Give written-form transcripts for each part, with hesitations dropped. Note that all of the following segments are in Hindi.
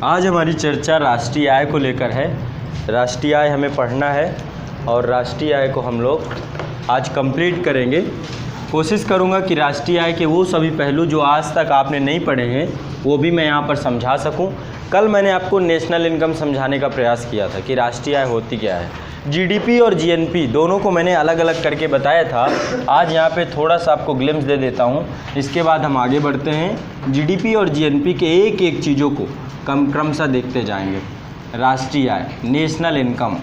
आज हमारी चर्चा राष्ट्रीय आय को लेकर है। राष्ट्रीय आय हमें पढ़ना है और राष्ट्रीय आय को हम लोग आज कंप्लीट करेंगे। कोशिश करूंगा कि राष्ट्रीय आय के वो सभी पहलू जो आज तक आपने नहीं पढ़े हैं वो भी मैं यहाँ पर समझा सकूं। कल मैंने आपको नेशनल इनकम समझाने का प्रयास किया था कि राष्ट्रीय आय होती क्या है। जीडीपी और जीएनपी दोनों को मैंने अलग अलग करके बताया था। आज यहाँ पे थोड़ा सा आपको ग्लिम्स दे देता हूँ, इसके बाद हम आगे बढ़ते हैं। जीडीपी और जीएनपी के एक एक चीज़ों को क्रमशः देखते जाएंगे। राष्ट्रीय आय, नेशनल इनकम,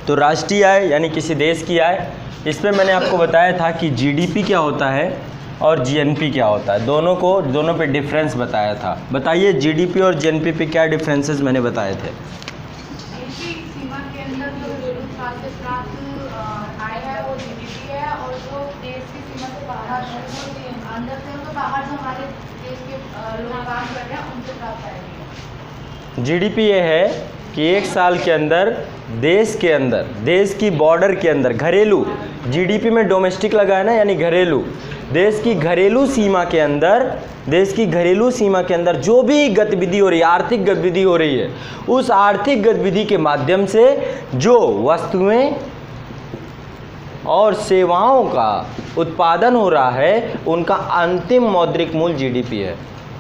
तो राष्ट्रीय आय यानी किसी देश की आय, इसमें मैंने आपको बताया था कि जीडीपी क्या होता है और जीएनपी क्या होता है। दोनों पे डिफरेंस बताया था। बताइए जीडीपी और जीएनपी पे क्या डिफरेंसेस मैंने बताए थे। सीमा के अंदर जो घरेलू उत्पाद से प्राप्त आय है वो जीडीपी है, और जो देश की सीमा से बाहर अंदर से तो बाहर जो हमारे देश के लोग काम कर रहे हैं उनसे प्राप्त आय है। जीडीपी ये है कि एक साल के अंदर देश के अंदर, देश की बॉर्डर के अंदर, घरेलू, जीडीपी में डोमेस्टिक लगा है ना, यानी घरेलू, देश की घरेलू सीमा के अंदर, देश की घरेलू सीमा के अंदर जो भी गतिविधि हो रही है, आर्थिक गतिविधि हो रही है, उस आर्थिक गतिविधि के माध्यम से जो वस्तुएं और सेवाओं का उत्पादन हो रहा है उनका अंतिम मौद्रिक मूल्य जीडीपी है।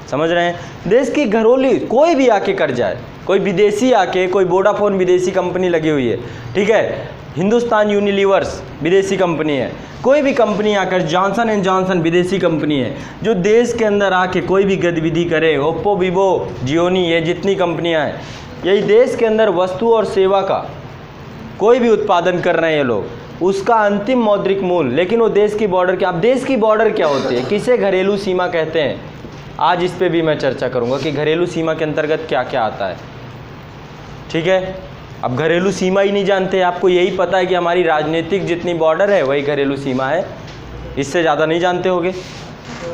समझ रहे हैं? देश की घरेलू कोई भी आके कर जाए, कोई विदेशी आके, कोई वोडाफोन विदेशी कंपनी लगी हुई है, ठीक है, हिंदुस्तान यूनिलीवर्स विदेशी कंपनी है, कोई भी कंपनी आकर, जॉनसन एंड जॉनसन विदेशी कंपनी है, जो देश के अंदर आके कोई भी गतिविधि करे, ओप्पो, वीवो, जियोनी, ये जितनी कंपनियां हैं, यही देश के अंदर वस्तु और सेवा का कोई भी उत्पादन कर रहे हैं ये लोग, उसका अंतिम मौद्रिक मूल्य, लेकिन वो देश की बॉर्डर क्या, अब देश की बॉर्डर क्या होती है, किसे घरेलू सीमा कहते हैं, आज इस पे भी मैं चर्चा करूंगा कि घरेलू सीमा के अंतर्गत क्या क्या आता है। ठीक है, अब घरेलू सीमा ही नहीं जानते, आपको यही पता है कि हमारी राजनीतिक जितनी बॉर्डर है वही घरेलू सीमा है, इससे ज़्यादा नहीं जानते होगे,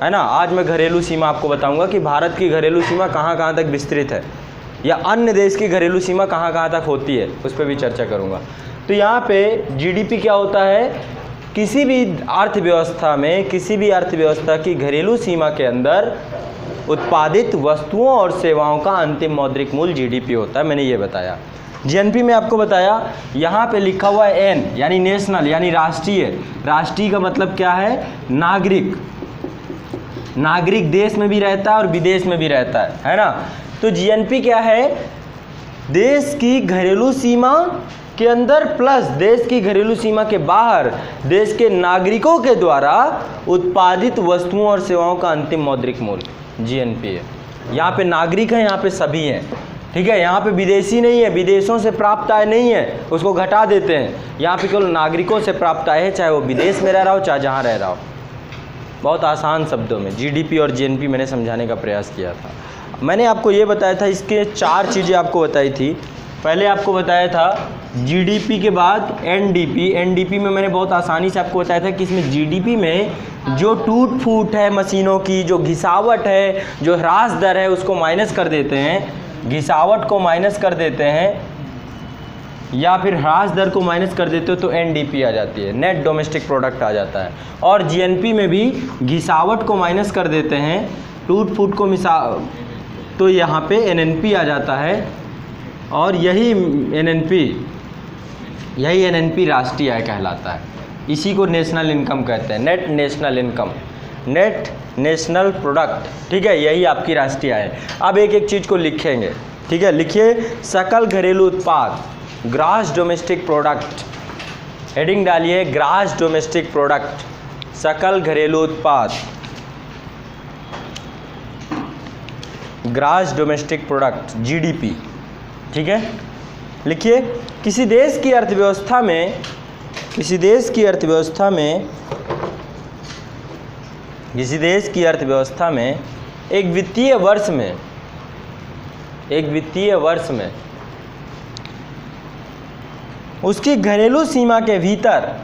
है ना। आज मैं घरेलू सीमा आपको बताऊंगा कि भारत की घरेलू सीमा कहाँ कहाँ तक विस्तृत है, या अन्य देश की घरेलू सीमा कहाँ कहाँ तक होती है, उस पर भी चर्चा करूँगा। तो यहाँ पे जीडीपी क्या होता है, किसी भी अर्थव्यवस्था में, किसी भी अर्थव्यवस्था की घरेलू सीमा के अंदर उत्पादित वस्तुओं और सेवाओं का अंतिम मौद्रिक मूल्य जीडीपी होता है, मैंने ये बताया। जीएनपी में आपको बताया, यहाँ पे लिखा हुआ है एन, यानी नेशनल, यानी राष्ट्रीय। राष्ट्रीय का मतलब क्या है, नागरिक। नागरिक देश में भी रहता है और विदेश में भी रहता है ना। तो जीएनपी क्या है, देश की घरेलू सीमा के अंदर प्लस देश की घरेलू सीमा के बाहर देश के नागरिकों के द्वारा उत्पादित वस्तुओं और सेवाओं का अंतिम मौद्रिक मूल्य जीएनपी है। यहाँ पे नागरिक है, यहाँ पे सभी हैं, ठीक है। यहाँ पे विदेशी नहीं है, विदेशों से प्राप्त आय नहीं है, उसको घटा देते हैं। यहाँ पे केवल नागरिकों से प्राप्त आय है, चाहे वो विदेश में रह रहा हो चाहे जहाँ रह रहा हो। बहुत आसान शब्दों में जीडीपी और जीएनपी मैंने समझाने का प्रयास किया था। मैंने आपको ये बताया था, इसके 4 चीज़ें आपको बताई थी। पहले आपको बताया था जीडीपी के बाद एनडीपी। एनडीपी में मैंने बहुत आसानी से आपको बताया था कि इसमें जीडीपी में जो टूट फूट है मशीनों की, जो घिसावट है, जो ह्रास दर है, उसको माइनस कर देते हैं, घिसावट को माइनस कर देते हैं, या फिर ह्रास दर को माइनस कर देते हो तो एनडीपी आ जाती है, नेट डोमेस्टिक प्रोडक्ट आ जाता है। और जीएनपी में भी घिसावट को माइनस कर देते हैं, टूट फूट को तो यहाँ पे एनएनपी आ जाता है, और यही एनएनपी राष्ट्रीय आय कहलाता है। इसी को नेशनल इनकम कहते हैं, net national income, net national product, ठीक है, यही आपकी राष्ट्रीय आय है। अब एक एक चीज़ को लिखेंगे, ठीक है। लिखिए, सकल घरेलू उत्पाद, ग्रॉस डोमेस्टिक प्रोडक्ट, हेडिंग डालिए ग्रॉस डोमेस्टिक प्रोडक्ट, सकल घरेलू उत्पाद, ग्रॉस डोमेस्टिक प्रोडक्ट, जीडीपी, ठीक है। लिखिए, किसी देश की अर्थव्यवस्था में एक वित्तीय वर्ष में उसकी घरेलू सीमा के भीतर,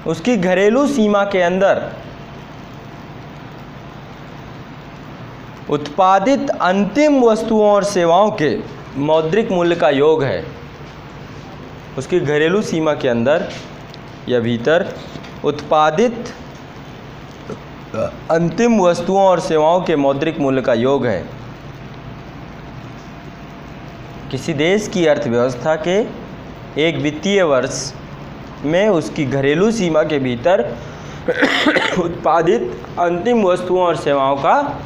उसकी घरेलू सीमा के अंदर उत्पादित अंतिम वस्तुओं और सेवाओं के मौद्रिक मूल्य का योग है। उसकी घरेलू सीमा के अंदर या भीतर उत्पादित अंतिम वस्तुओं और सेवाओं के मौद्रिक मूल्य का योग है। किसी देश की अर्थव्यवस्था के एक वित्तीय वर्ष में उसकी घरेलू सीमा के भीतर उत्पादित अंतिम वस्तुओं और सेवाओं का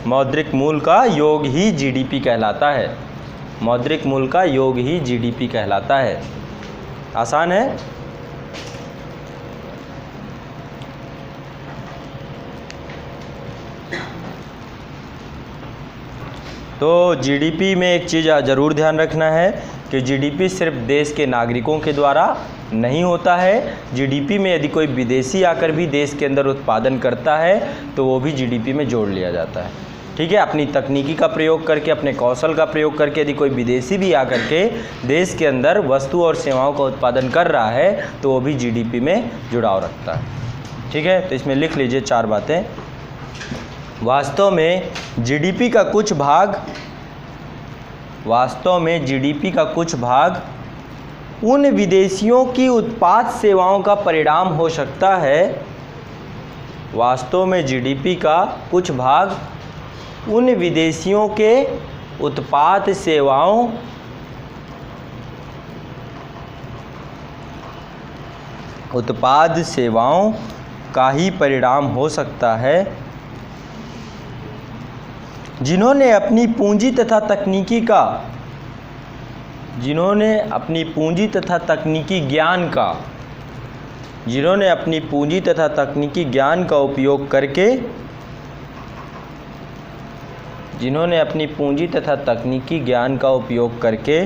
मौद्रिक मूल्य का योग ही जीडीपी कहलाता है। मौद्रिक मूल्य का योग ही जीडीपी कहलाता है। आसान है। तो जीडीपी में एक चीज़ ज़रूर ध्यान रखना है कि जीडीपी सिर्फ देश के नागरिकों के द्वारा नहीं होता है। जीडीपी में यदि कोई विदेशी आकर भी देश के अंदर उत्पादन करता है तो वो भी जीडीपी में जोड़ लिया जाता है। ठीक है, अपनी तकनीकी का प्रयोग करके, अपने कौशल का प्रयोग करके यदि कोई विदेशी भी आकर के देश के अंदर वस्तु और सेवाओं का उत्पादन कर रहा है तो वो भी जीडीपी में जुड़ाव रखता है। ठीक है, तो इसमें लिख लीजिए 4 बातें। वास्तव में जीडीपी का कुछ भाग उन विदेशियों की उत्पाद सेवाओं का परिणाम हो सकता है। वास्तव में जीडीपी का कुछ भाग उन विदेशियों के उत्पाद सेवाओं का ही परिणाम हो सकता है जिन्होंने अपनी पूंजी तथा तकनीकी ज्ञान का उपयोग करके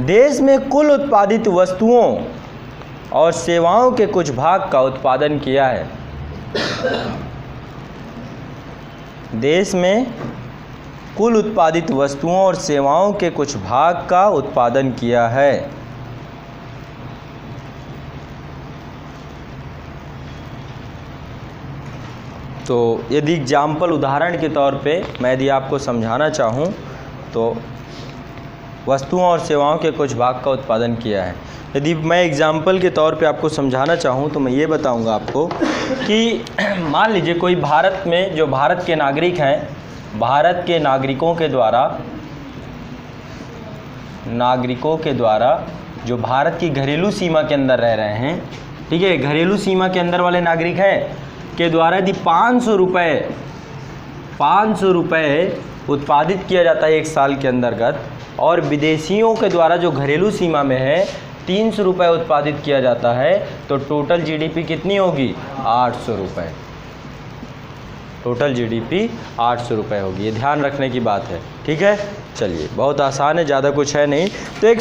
देश में कुल उत्पादित वस्तुओं और सेवाओं के कुछ भाग का उत्पादन किया है। देश में कुल उत्पादित वस्तुओं और सेवाओं के कुछ भाग का उत्पादन किया है। तो यदि एग्जाम्पल उदाहरण के तौर पे मैं यदि आपको समझाना चाहूँ तो वस्तुओं और सेवाओं के कुछ भाग का उत्पादन किया है। यदि मैं एग्जाम्पल के तौर पे आपको समझाना चाहूँ तो मैं ये बताऊँगा आपको कि मान लीजिए कोई भारत में जो भारत के नागरिक हैं, भारत के नागरिकों के द्वारा जो भारत की घरेलू सीमा के अंदर रह रहे हैं, ठीक है, घरेलू सीमा के अंदर वाले नागरिक हैं के द्वारा यदि 500 रुपये उत्पादित किया जाता है 1 साल के अंतर्गत, और विदेशियों के द्वारा जो घरेलू सीमा में है 300 रुपये उत्पादित किया जाता है, तो टोटल जीडीपी कितनी होगी? 800 रुपये। टोटल जीडीपी 800 रुपये होगी। ये ध्यान रखने की बात है। ठीक है, चलिए, बहुत आसान है, ज़्यादा कुछ है नहीं। तो एक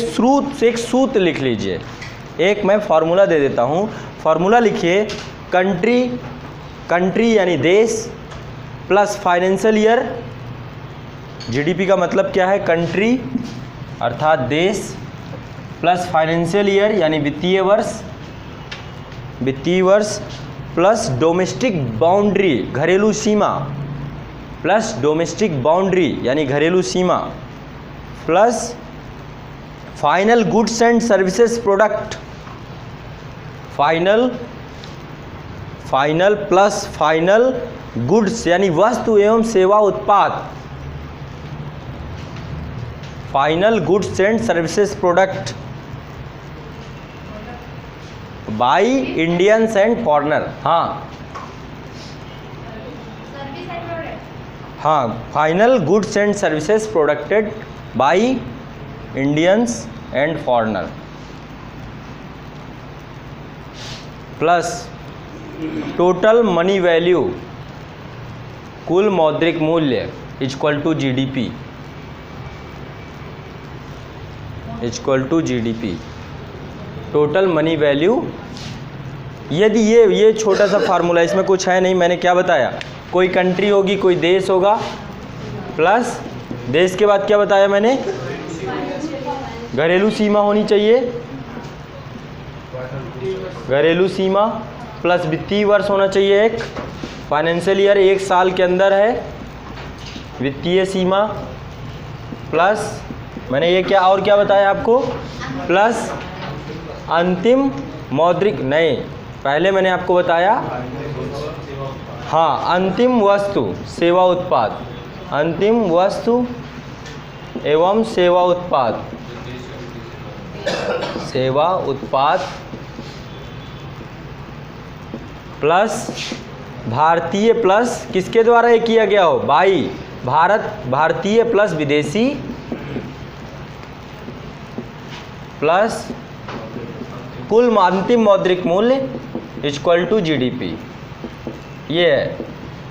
सूत्र लिख लीजिए। एक मैं फार्मूला दे देता हूँ। फार्मूला लिखिए, कंट्री यानी देश प्लस फाइनेंशियल ईयर। जीडीपी का मतलब क्या है? कंट्री अर्थात देश प्लस फाइनेंशियल ईयर यानी वित्तीय वर्ष प्लस डोमेस्टिक बाउंड्री घरेलू सीमा, प्लस डोमेस्टिक बाउंड्री यानी घरेलू सीमा, plus final goods and services product, final plus final goods यानी वस्तु एवं सेवा उत्पाद, final goods and services product by Indians and foreigner. हाँ, final goods and services producted by Indians and foreigner plus total money value कुल मौद्रिक मूल्य equal to GDP, total money value. यदि ये छोटा सा फार्मूला, इसमें कुछ है नहीं, मैंने क्या बताया, कोई कंट्री होगी, कोई देश होगा, प्लस देश के बाद क्या बताया मैंने, घरेलू सीमा होनी चाहिए, घरेलू सीमा प्लस वित्तीय वर्ष होना चाहिए, एक फाइनेंशियल ईयर 1 साल के अंदर है, वित्तीय सीमा प्लस मैंने ये क्या और क्या बताया आपको, प्लस अंतिम मौद्रिक, नहीं पहले मैंने आपको बताया, हाँ अंतिम वस्तु सेवा उत्पाद, अंतिम वस्तु एवं सेवा उत्पाद, सेवा उत्पाद प्लस भारतीय प्लस किसके द्वारा ये किया गया हो, बाई भारतीय प्लस विदेशी प्लस कुल अंतिम मौद्रिक मूल्य इक्वल टू जीडीपी, ये है,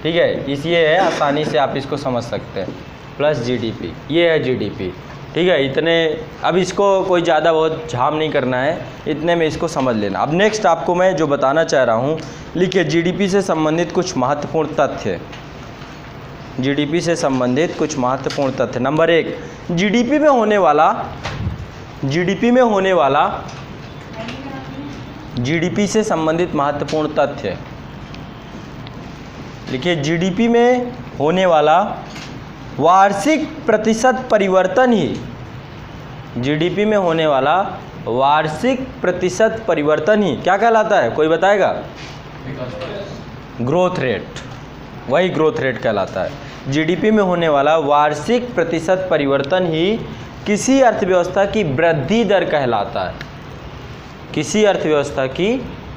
ठीक है, ये है, आसानी से आप इसको समझ सकते हैं, प्लस जीडीपी, ये है जीडीपी, ठीक है। इतने, अब इसको कोई ज़्यादा बहुत झाम नहीं करना है, इतने में इसको समझ लेना। अब नेक्स्ट आपको मैं जो बताना चाह रहा हूँ, लिखिए जीडीपी से संबंधित कुछ महत्वपूर्ण तथ्य, जीडीपी से संबंधित कुछ महत्वपूर्ण तथ्य। नंबर 1, जीडीपी में होने वाला, जीडीपी से संबंधित महत्वपूर्ण तथ्य लिखिए, जीडीपी में होने वाला वार्षिक प्रतिशत परिवर्तन ही, जीडीपी में होने वाला वार्षिक प्रतिशत परिवर्तन ही क्या कहलाता है, कोई बताएगा, ग्रोथ रेट, वही ग्रोथ रेट कहलाता है। जीडीपी में होने वाला वार्षिक प्रतिशत परिवर्तन ही किसी अर्थव्यवस्था की वृद्धि दर कहलाता है, किसी अर्थव्यवस्था की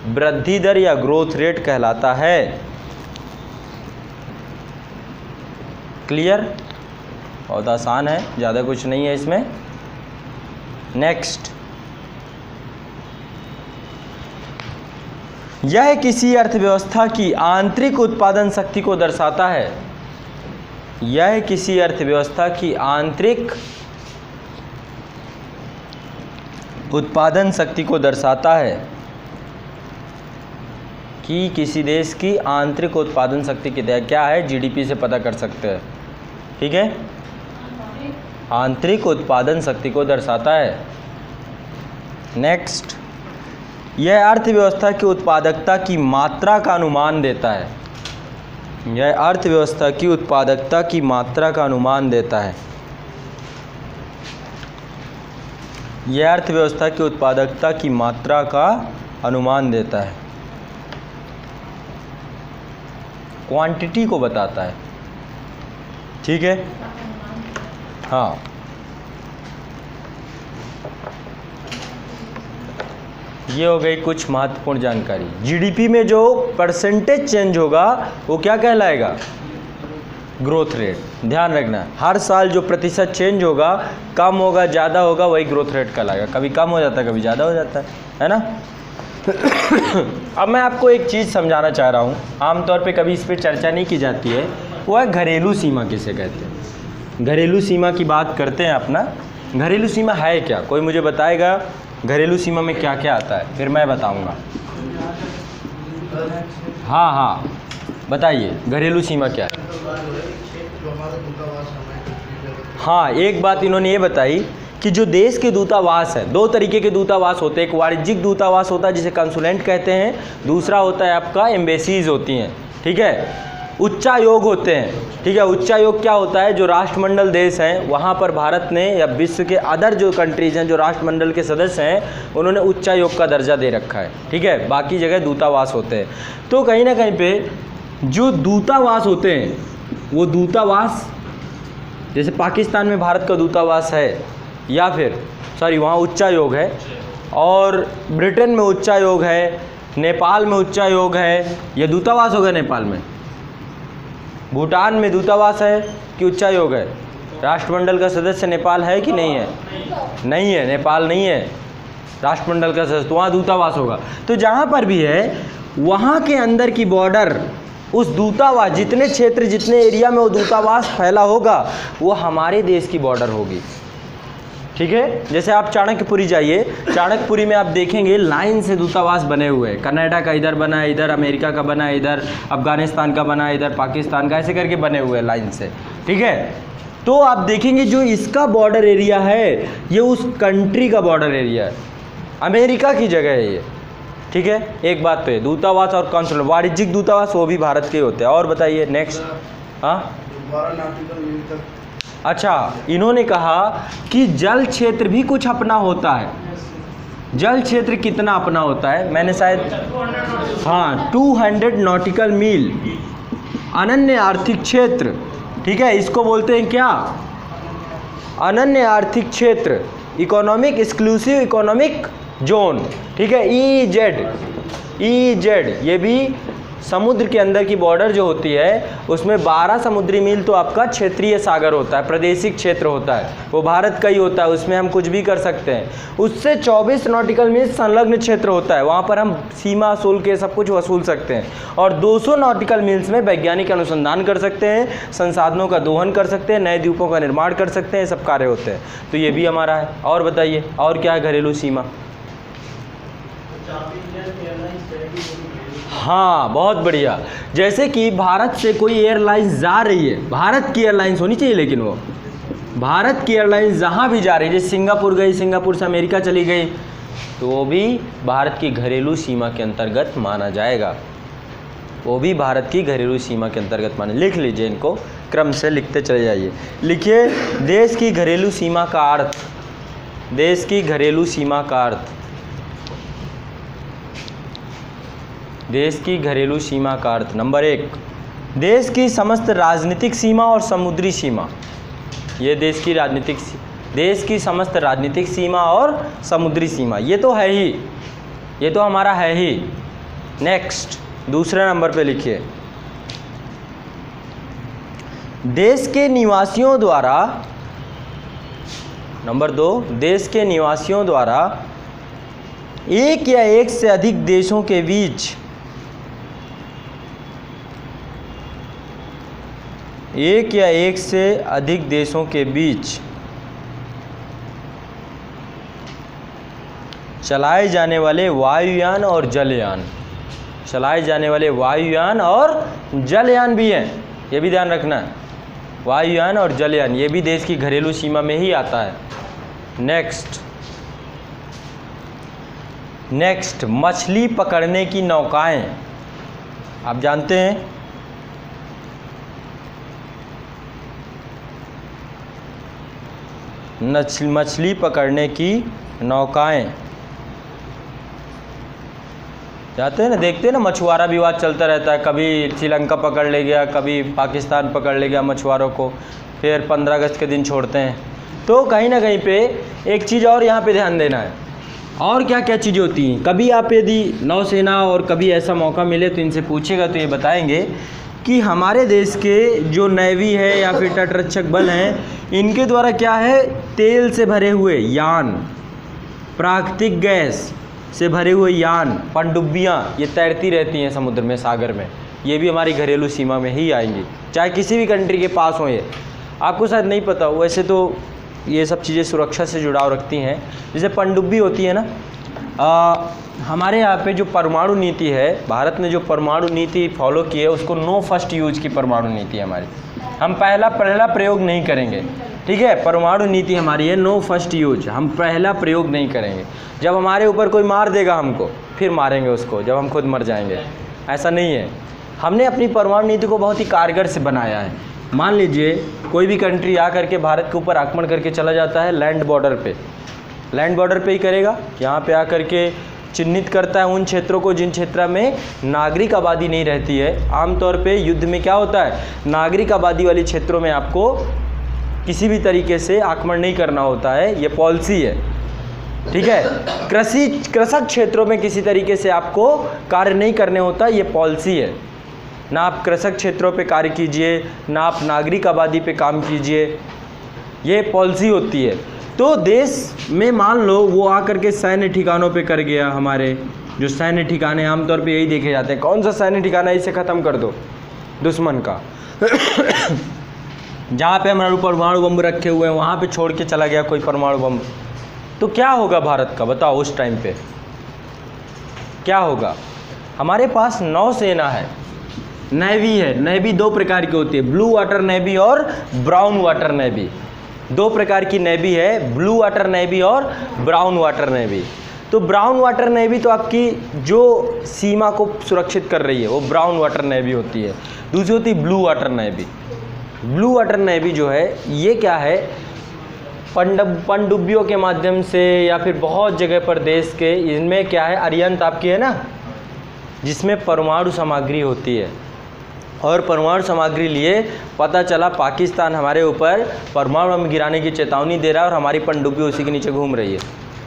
वृद्धि दर या ग्रोथ रेट कहलाता है। क्लियर, बहुत आसान है, ज़्यादा कुछ नहीं है इसमें। नेक्स्ट, यह किसी अर्थव्यवस्था की आंतरिक उत्पादन शक्ति को दर्शाता है, यह किसी अर्थव्यवस्था की आंतरिक उत्पादन शक्ति को दर्शाता है, कि किसी देश की आंतरिक उत्पादन शक्ति क्या है, जीडीपी से पता कर सकते हैं, ठीक है, आंतरिक उत्पादन शक्ति को दर्शाता है। नेक्स्ट, यह अर्थव्यवस्था की उत्पादकता की मात्रा का अनुमान देता है, यह अर्थव्यवस्था की उत्पादकता की मात्रा का अनुमान देता है, यह अर्थव्यवस्था की उत्पादकता की मात्रा का अनुमान देता है, क्वांटिटी को बताता है, ठीक है। हाँ, ये हो गई कुछ महत्वपूर्ण जानकारी। जीडीपी में जो परसेंटेज चेंज होगा वो क्या कहलाएगा, ग्रोथ रेट। ध्यान रखना, हर साल जो प्रतिशत चेंज होगा, कम होगा ज़्यादा होगा, वही ग्रोथ रेट कहलाएगा। कभी कम हो जाता है, कभी ज़्यादा हो जाता है ना। अब मैं आपको एक चीज़ समझाना चाह रहा हूँ, आमतौर पे कभी इस पर चर्चा नहीं की जाती है, वो है घरेलू सीमा किसे कहते हैं। घरेलू सीमा की बात करते हैं अपना। घरेलू सीमा है क्या, कोई मुझे बताएगा घरेलू सीमा में क्या क्या आता है, फिर मैं बताऊँगा। हाँ हाँ बताइए, घरेलू सीमा क्या है। हाँ, एक बात इन्होंने ये बताई कि जो देश के दूतावास है, दो तरीके के दूतावास होते हैं। एक वाणिज्यिक दूतावास होता है जिसे कंसुलेंट कहते हैं, दूसरा होता है आपका एम्बेसीज होती हैं, ठीक है। उच्चायोग होते हैं, ठीक है। उच्चायोग क्या होता है, जो राष्ट्रमंडल देश हैं वहाँ पर भारत ने या विश्व के अदर जो कंट्रीज़ हैं जो राष्ट्रमंडल के सदस्य हैं, उन्होंने उच्चायोग का दर्जा दे रखा है, ठीक है। बाकी जगह दूतावास होते हैं। तो कहीं ना कहीं पे जो दूतावास होते हैं, वो दूतावास जैसे पाकिस्तान में भारत का दूतावास है, या फिर वहाँ उच्चायोग है, और ब्रिटेन में उच्चायोग है, नेपाल में उच्चायोग है, ये दूतावास होगा नेपाल में। भूटान में दूतावास है कि उच्चायोग है। राष्ट्रमंडल का सदस्य नेपाल है कि नहीं है, नहीं है, नेपाल नहीं है राष्ट्रमंडल का सदस्य, तो वहाँ दूतावास होगा। तो जहाँ पर भी है वहाँ के अंदर की बॉर्डर, उस दूतावास, जितने क्षेत्र जितने एरिया में वो दूतावास फैला होगा, वो हमारे देश की बॉर्डर होगी, ठीक है। जैसे आप चाणक्यपुरी जाइए, चाणक्यपुरी में आप देखेंगे लाइन से दूतावास बने हुए हैं। कनाडा का इधर बना है, इधर अमेरिका का बना है, इधर अफगानिस्तान का बना है, इधर पाकिस्तान का, ऐसे करके बने हुए हैं लाइन से, ठीक है। तो आप देखेंगे जो इसका बॉर्डर एरिया है, ये उस कंट्री का बॉर्डर एरिया है, अमेरिका की जगह है ये, ठीक है। एक बात तो है, दूतावास और कॉन्सुलेट, वाणिज्यिक दूतावास वो भी भारत के होते हैं। और बताइए नेक्स्ट। हाँ, अच्छा, इन्होंने कहा कि जल क्षेत्र भी कुछ अपना होता है। जल क्षेत्र कितना अपना होता है? मैंने शायद 200 नॉटिकल मील अनन्य आर्थिक क्षेत्र। ठीक है, इसको बोलते हैं क्या? अनन्य आर्थिक क्षेत्र, इकोनॉमिक एक्सक्लूसिव इकोनॉमिक जोन। ठीक है, EEZ ये भी समुद्र के अंदर की बॉर्डर जो होती है उसमें 12 समुद्री मील तो आपका क्षेत्रीय सागर होता है, प्रादेशिक क्षेत्र होता है, वो भारत का ही होता है, उसमें हम कुछ भी कर सकते हैं। उससे 24 नॉटिकल मील संलग्न क्षेत्र होता है, वहाँ पर हम सीमा शुल्क ये सब कुछ वसूल सकते हैं। और 200 नॉटिकल मील्स में वैज्ञानिक अनुसंधान कर सकते हैं, संसाधनों का दोहन कर सकते हैं, नए द्वीपों का निर्माण कर सकते हैं, सब कार्य होते हैं। तो ये भी हमारा है। और बताइए और क्या है घरेलू सीमा? हाँ, बहुत बढ़िया। जैसे कि भारत से कोई एयरलाइंस जा रही है, भारत की एयरलाइंस होनी चाहिए, लेकिन वो भारत की एयरलाइंस जहाँ भी जा रही है, जैसे सिंगापुर गई, सिंगापुर से अमेरिका चली गई, तो वो भी भारत की घरेलू सीमा के अंतर्गत माना जाएगा। वो भी भारत की घरेलू सीमा के अंतर्गत माने। लिख लीजिए, इनको क्रम से लिखते चले जाइए। लिखिए, देश की घरेलू सीमा का अर्थ। देश की घरेलू सीमा का अर्थ। देश की घरेलू सीमा का अर्थ। नंबर 1, देश की समस्त राजनीतिक सीमा और समुद्री सीमा। ये देश की समस्त राजनीतिक सीमा और समुद्री सीमा, ये तो है ही, ये तो हमारा है ही। नेक्स्ट, दूसरे नंबर पे लिखिए, देश के निवासियों द्वारा। नंबर 2, देश के निवासियों द्वारा एक या एक से अधिक देशों के बीच एक या एक से अधिक देशों के बीच चलाए जाने वाले वायुयान और जलयान। चलाए जाने वाले वायुयान और जलयान भी हैं, ये भी ध्यान रखना है। वायुयान और जलयान ये भी देश की घरेलू सीमा में ही आता है। नेक्स्ट, मछली पकड़ने की नौकाएं। आप जानते हैं मछली पकड़ने की नौकाएं, जाते हैं ना, देखते हैं ना, मछुआरा विवाद चलता रहता है, कभी श्रीलंका पकड़ ले गया, कभी पाकिस्तान पकड़ ले गया मछुआरों को, फिर 15 अगस्त के दिन छोड़ते हैं। तो कहीं ना कहीं पे एक चीज़ और यहाँ पे ध्यान देना है, और क्या क्या चीज़ें होती हैं। कभी आप यदि नौसेना और कभी ऐसा मौका मिले तो इनसे पूछेगा तो ये बताएंगे कि हमारे देश के जो नेवी है या फिर तटरक्षक बल हैं, इनके द्वारा क्या है, तेल से भरे हुए यान, प्राकृतिक गैस से भरे हुए यान, पनडुब्बियाँ, ये तैरती रहती हैं समुद्र में, सागर में। ये भी हमारी घरेलू सीमा में ही आएंगी, चाहे किसी भी कंट्री के पास हो। ये आपको शायद नहीं पता हो, वैसे तो ये सब चीज़ें सुरक्षा से जुड़ाव रखती हैं। जैसे पनडुब्बी होती है ना, हमारे यहाँ पे जो परमाणु नीति है, भारत ने जो परमाणु नीति फॉलो की है उसको नो फर्स्ट यूज की परमाणु नीति है हमारी। हम पहला प्रयोग नहीं करेंगे, ठीक है। परमाणु नीति हमारी है नो फर्स्ट यूज, हम पहला प्रयोग नहीं करेंगे। जब हमारे ऊपर कोई मार देगा हमको, फिर मारेंगे उसको जब हम खुद मर जाएंगे, ऐसा नहीं है। हमने अपनी परमाणु नीति को बहुत ही कारगर से बनाया है। मान लीजिए कोई भी कंट्री आ करके भारत के ऊपर आक्रमण करके चला जाता है, लैंड बॉर्डर पे ही करेगा, यहाँ पे आकर के चिन्हित करता है उन क्षेत्रों को जिन क्षेत्र में नागरिक आबादी नहीं रहती है। आमतौर पे युद्ध में क्या होता है, नागरिक आबादी वाले क्षेत्रों में आपको किसी भी तरीके से आक्रमण नहीं करना होता है, ये पॉलिसी है, ठीक है। कृषक क्षेत्रों में किसी तरीके से आपको कार्य नहीं करने होता, ये पॉलिसी है। ना आप कृषक क्षेत्रों पे कार्य कीजिए, ना आप नागरिक आबादी पे काम कीजिए, ये पॉलिसी होती है। तो देश में मान लो वो आकर के सैन्य ठिकानों पे कर गया, हमारे जो सैन्य ठिकाने आमतौर पे यही देखे जाते हैं, कौन सा सैन्य ठिकाना है इसे ख़त्म कर दो दुश्मन का जहाँ पे हमारे परमाणु बम रखे हुए हैं वहाँ पे छोड़ के चला गया कोई परमाणु बम, तो क्या होगा भारत का, बताओ उस टाइम पे क्या होगा। हमारे पास नौसेना है, नेवी है। नेवी दो प्रकार की होती है, ब्लू वाटर नेवी और ब्राउन वाटर नेवी। दो प्रकार की नेवी है, ब्लू वाटर नेवी और ब्राउन वाटर नेवी। तो ब्राउन वाटर नेवी तो आपकी जो सीमा को सुरक्षित कर रही है वो ब्राउन वाटर नेवी होती है। दूसरी होती है blue water navy. Blue water navy जो है ये क्या है, पनडुब्बियों के माध्यम से या फिर बहुत जगह पर देश के, इनमें क्या है, अरिहंत आपकी है ना, जिसमें परमाणु सामग्री होती है। और परमाणु सामग्री लिए पता चला पाकिस्तान हमारे ऊपर परमाणु बम गिराने की चेतावनी दे रहा है और हमारी पनडुब्बी उसी के नीचे घूम रही है,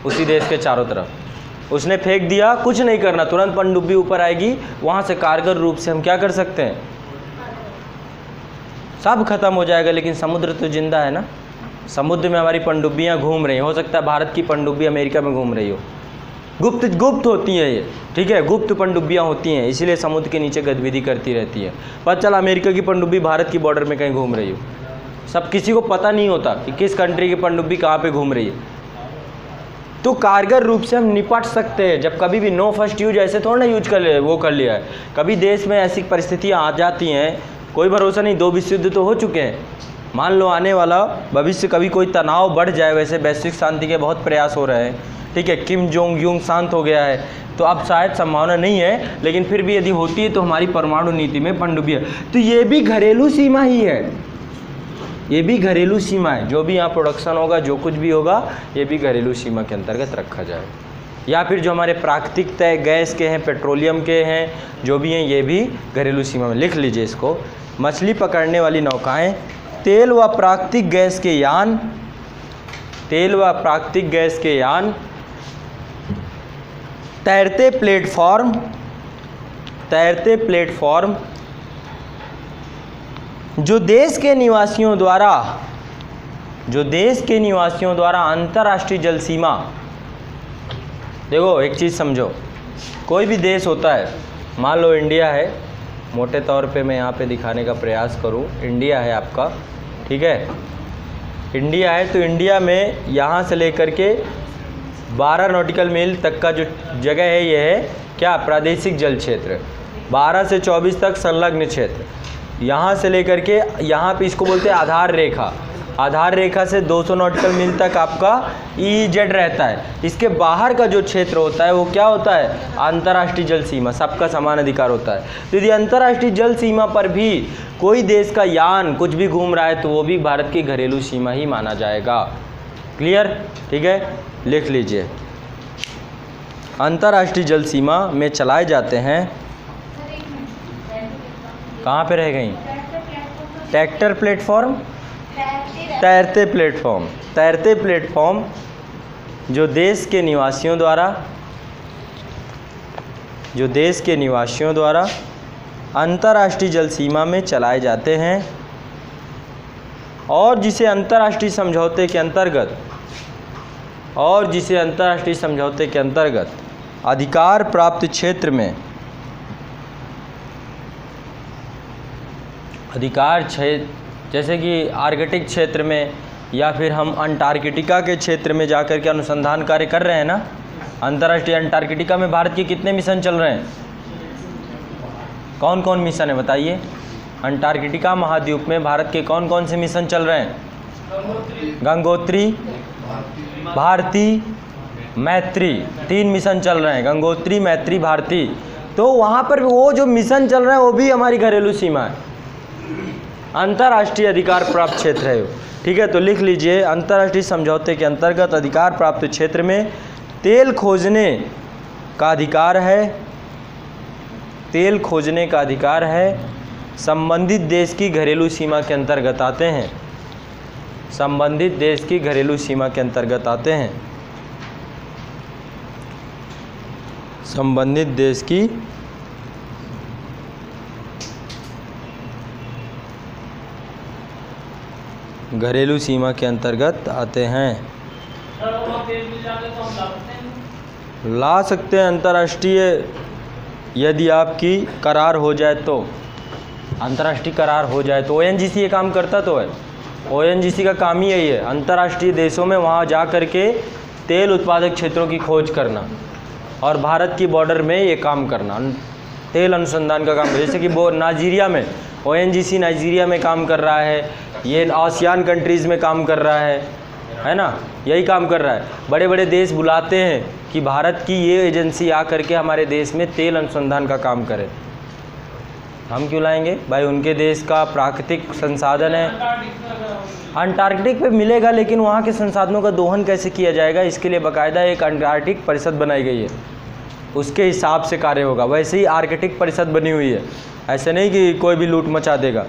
उसी देश के चारों तरफ। उसने फेंक दिया, कुछ नहीं करना, तुरंत पनडुब्बी ऊपर आएगी, वहाँ से कारगर रूप से हम क्या कर सकते हैं, सब खत्म हो जाएगा। लेकिन समुद्र तो जिंदा है ना, समुद्र में हमारी पनडुब्बियाँ घूम रही हैं। हो सकता है भारत की पनडुब्बी अमेरिका में घूम रही हो, गुप्त होती हैं ये, ठीक है, गुप्त पनडुब्बियाँ होती हैं, इसीलिए समुद्र के नीचे गतिविधि करती रहती है। पता चला अमेरिका की पनडुब्बी भारत की बॉर्डर में कहीं घूम रही हो, सब किसी को पता नहीं होता कि किस कंट्री की पनडुब्बी कहाँ पे घूम रही है। तो कारगर रूप से हम निपट सकते हैं जब कभी भी नो फर्स्ट यूज ऐसे थोड़ा ना यूज कर लिया है। कभी देश में ऐसी परिस्थितियाँ आ जाती हैं, कोई भरोसा नहीं, 2 विश्व युद्ध तो हो चुके हैं, मान लो आने वाला भविष्य कभी कोई तनाव बढ़ जाए, वैसे वैश्विक शांति के बहुत प्रयास हो रहे हैं, ठीक है, किम जोंग यूंग शांत हो गया है, तो अब शायद संभावना नहीं है, लेकिन फिर भी यदि होती है तो हमारी परमाणु नीति में पनडुब्बी है। तो ये भी घरेलू सीमा ही है, ये भी घरेलू सीमा है, जो भी यहाँ प्रोडक्शन होगा, जो कुछ भी होगा, ये भी घरेलू सीमा के अंतर्गत रखा जाए। या फिर जो हमारे प्राकृतिक तय गैस के हैं, पेट्रोलियम के हैं, जो भी हैं, ये भी घरेलू सीमा में। लिख लीजिए इसको, मछली पकड़ने वाली नौकाएँ, तेल व प्राकृतिक गैस के यान, तेल व प्राकृतिक गैस के यान, तैरते प्लेटफॉर्म जो देश के निवासियों द्वारा अंतर्राष्ट्रीय जल सीमा। देखो एक चीज़ समझो, कोई भी देश होता है, मान लो इंडिया है, मोटे तौर पे मैं यहाँ पे दिखाने का प्रयास करूँ, इंडिया है आपका, ठीक है, इंडिया है, तो इंडिया में यहाँ से लेकर के 12 नॉटिकल मील तक का जो जगह है, ये है क्या, प्रादेशिक जल क्षेत्र। 12 से 24 तक संलग्न क्षेत्र, यहाँ से लेकर के यहाँ पे इसको बोलते हैं आधार रेखा। आधार रेखा से 200 नॉटिकल मील तक आपका EEZ रहता है। इसके बाहर का जो क्षेत्र होता है वो क्या होता है, अंतर्राष्ट्रीय जल सीमा, सबका समान अधिकार होता है। तो यदि अंतर्राष्ट्रीय जल सीमा पर भी कोई देश का यान कुछ भी घूम रहा है तो वो भी भारत की घरेलू सीमा ही माना जाएगा। क्लियर, ठीक है, लिख लीजिए, अंतर्राष्ट्रीय जल सीमा में चलाए जाते हैं, कहाँ पे रह गई, ट्रैक्टर प्लेटफॉर्म, तैरते प्लेटफॉर्म जो देश के निवासियों द्वारा अंतर्राष्ट्रीय जल सीमा में चलाए जाते हैं और जिसे अंतर्राष्ट्रीय समझौते के अंतर्गत अधिकार प्राप्त क्षेत्र में जैसे कि आर्कटिक क्षेत्र में या फिर हम अंटार्कटिका के क्षेत्र में जाकर के अनुसंधान कार्य कर रहे हैं ना। अंतर्राष्ट्रीय अंटार्कटिका में भारत के कितने मिशन चल रहे हैं, कौन कौन मिशन है बताइए। अंटार्कटिका महाद्वीप में भारत के कौन कौन से मिशन चल रहे हैं, गंगोत्री, भारती, मैत्री, 3 मिशन चल रहे हैं, गंगोत्री, मैत्री, भारती। तो वहाँ पर वो जो मिशन चल रहा है वो भी हमारी घरेलू सीमा है, अंतर्राष्ट्रीय अधिकार प्राप्त क्षेत्र है, ठीक है। तो लिख लीजिए, अंतर्राष्ट्रीय समझौते के अंतर्गत अधिकार प्राप्त क्षेत्र में तेल खोजने का अधिकार है, संबंधित देश की घरेलू सीमा के अंतर्गत आते हैं, संबंधित देश की घरेलू सीमा के अंतर्गत आते हैं, संबंधित देश की घरेलू सीमा के अंतर्गत आते हैं। ला सकते हैं अंतर्राष्ट्रीय, यदि आपकी करार हो जाए तो, अंतर्राष्ट्रीय करार हो जाए तो। ONGC ये काम करता तो है, ONGC का काम ही यही है, अंतर्राष्ट्रीय देशों में वहाँ जा कर के तेल उत्पादक क्षेत्रों की खोज करना और भारत की बॉर्डर में ये काम करना, तेल अनुसंधान का काम। जैसे कि वो नाइजीरिया में ONGC नाइजीरिया में काम कर रहा है, ये आसियान कंट्रीज़ में काम कर रहा है ना, यही काम कर रहा है। बड़े बड़े देश बुलाते हैं कि भारत की ये एजेंसी आ करके हमारे देश में तेल अनुसंधान का काम करे, हम क्यों लाएंगे भाई, उनके देश का प्राकृतिक संसाधन है। अंटार्कटिक पे मिलेगा, लेकिन वहाँ के संसाधनों का दोहन कैसे किया जाएगा, इसके लिए बाकायदा एक अंटार्कटिक परिषद बनाई गई है, उसके हिसाब से कार्य होगा। वैसे ही आर्कटिक परिषद बनी हुई है, ऐसे नहीं कि कोई भी लूट मचा देगा।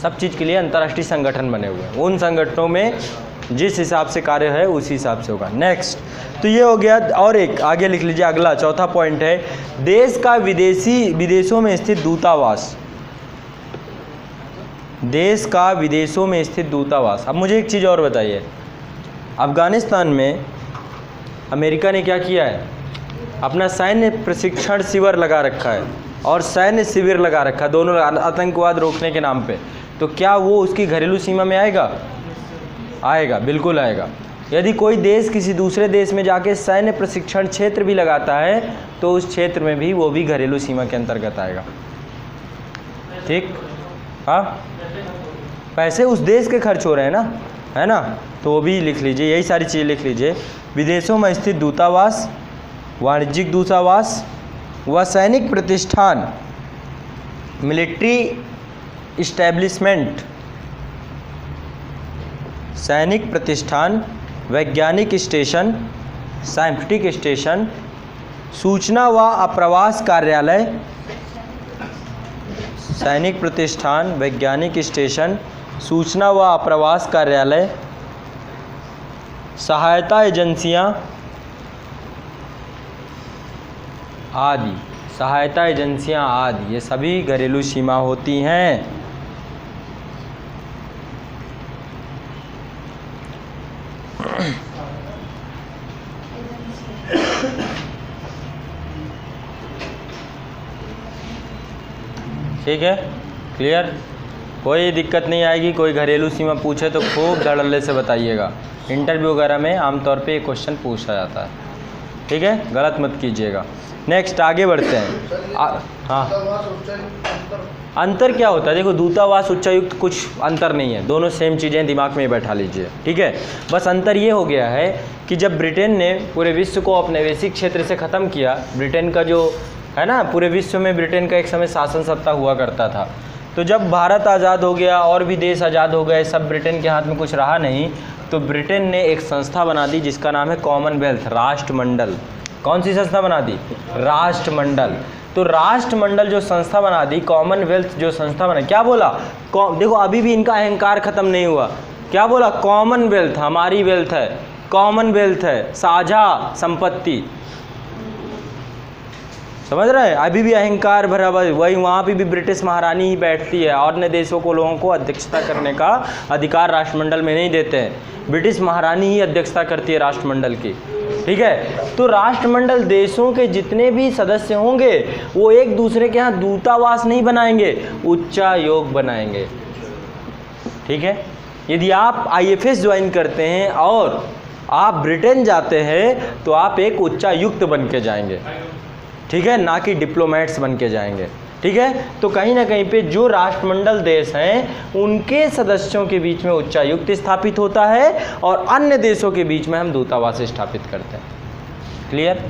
सब चीज़ के लिए अंतर्राष्ट्रीय संगठन बने हुए हैं, उन संगठनों में जिस हिसाब से कार्य है उसी हिसाब से होगा। नेक्स्ट, तो ये हो गया। और एक आगे लिख लीजिए, अगला चौथा पॉइंट है देश का विदेशों में स्थित दूतावास। देश का विदेशों में स्थित दूतावास। अब मुझे एक चीज़ और बताइए, अफ़गानिस्तान में अमेरिका ने क्या किया है, अपना सैन्य प्रशिक्षण शिविर लगा रखा है और सैन्य शिविर लगा रखा है, दोनों आतंकवाद रोकने के नाम पे। तो क्या वो उसकी घरेलू सीमा में आएगा? आएगा, बिल्कुल आएगा। यदि कोई देश किसी दूसरे देश में जाके सैन्य प्रशिक्षण क्षेत्र भी लगाता है तो उस क्षेत्र में भी वो भी घरेलू सीमा के अंतर्गत आएगा। ठीक, हाँ, पैसे उस देश के खर्च हो रहे हैं ना, है ना, तो वो भी लिख लीजिए, यही सारी चीज़ें लिख लीजिए। विदेशों में स्थित दूतावास, वाणिज्यिक दूतावास व सैनिक प्रतिष्ठान, मिलिट्री इस्टेब्लिशमेंट, सैनिक प्रतिष्ठान, वैज्ञानिक स्टेशन, साइंटिफिक स्टेशन, सूचना व आप्रवास कार्यालय, सैनिक प्रतिष्ठान, वैज्ञानिक स्टेशन, सूचना व आप्रवास कार्यालय, सहायता एजेंसियां आदि, सहायता एजेंसियां आदि, ये सभी घरेलू सीमा होती हैं। ठीक है, क्लियर, कोई दिक्कत नहीं आएगी। कोई घरेलू सीमा पूछे तो खूब धड़ल्ले से बताइएगा, इंटरव्यू वगैरह में आमतौर पे ये क्वेश्चन पूछा जाता है। ठीक है, गलत मत कीजिएगा। नेक्स्ट आगे बढ़ते हैं। हाँ, अंतर क्या होता है? देखो, दूतावास उच्चायुक्त कुछ अंतर नहीं है, दोनों सेम चीज़ें, दिमाग में बैठा लीजिए। ठीक है, बस अंतर ये हो गया है कि जब ब्रिटेन ने पूरे विश्व को अपने वैश्विक क्षेत्र से ख़त्म किया, ब्रिटेन का जो है ना, पूरे विश्व में ब्रिटेन का एक समय शासन सत्ता हुआ करता था। तो जब भारत आज़ाद हो गया और भी देश आज़ाद हो गए, सब ब्रिटेन के हाथ में कुछ रहा नहीं, तो ब्रिटेन ने एक संस्था बना दी जिसका नाम है कॉमनवेल्थ, राष्ट्रमंडल। कौन सी संस्था बना दी? राष्ट्रमंडल। तो राष्ट्रमंडल जो संस्था बना दी, कॉमनवेल्थ जो संस्था बना, क्या बोला? देखो, अभी भी इनका अहंकार ख़त्म नहीं हुआ। क्या बोला? कॉमनवेल्थ हमारी वेल्थ है, कॉमनवेल्थ है, साझा संपत्ति। समझ रहे हैं? अभी भी अहंकार भरा हुआ, वही वहाँ पे भी ब्रिटिश महारानी ही बैठती है और अन्य देशों को, लोगों को अध्यक्षता करने का अधिकार राष्ट्रमंडल में नहीं देते हैं, ब्रिटिश महारानी ही अध्यक्षता करती है राष्ट्रमंडल की। ठीक है, तो राष्ट्रमंडल देशों के जितने भी सदस्य होंगे वो एक दूसरे के यहाँ दूतावास नहीं बनाएंगे, उच्चायोग बनाएंगे। ठीक है, यदि आप IFS ज्वाइन करते हैं और आप ब्रिटेन जाते हैं तो आप एक उच्चायुक्त बन के जाएंगे। ठीक है, ना कि डिप्लोमेट्स बन के जाएंगे। ठीक है, तो कहीं ना कहीं पे जो राष्ट्रमंडल देश हैं उनके सदस्यों के बीच में उच्चायुक्त स्थापित होता है और अन्य देशों के बीच में हम दूतावास स्थापित करते हैं। क्लियर?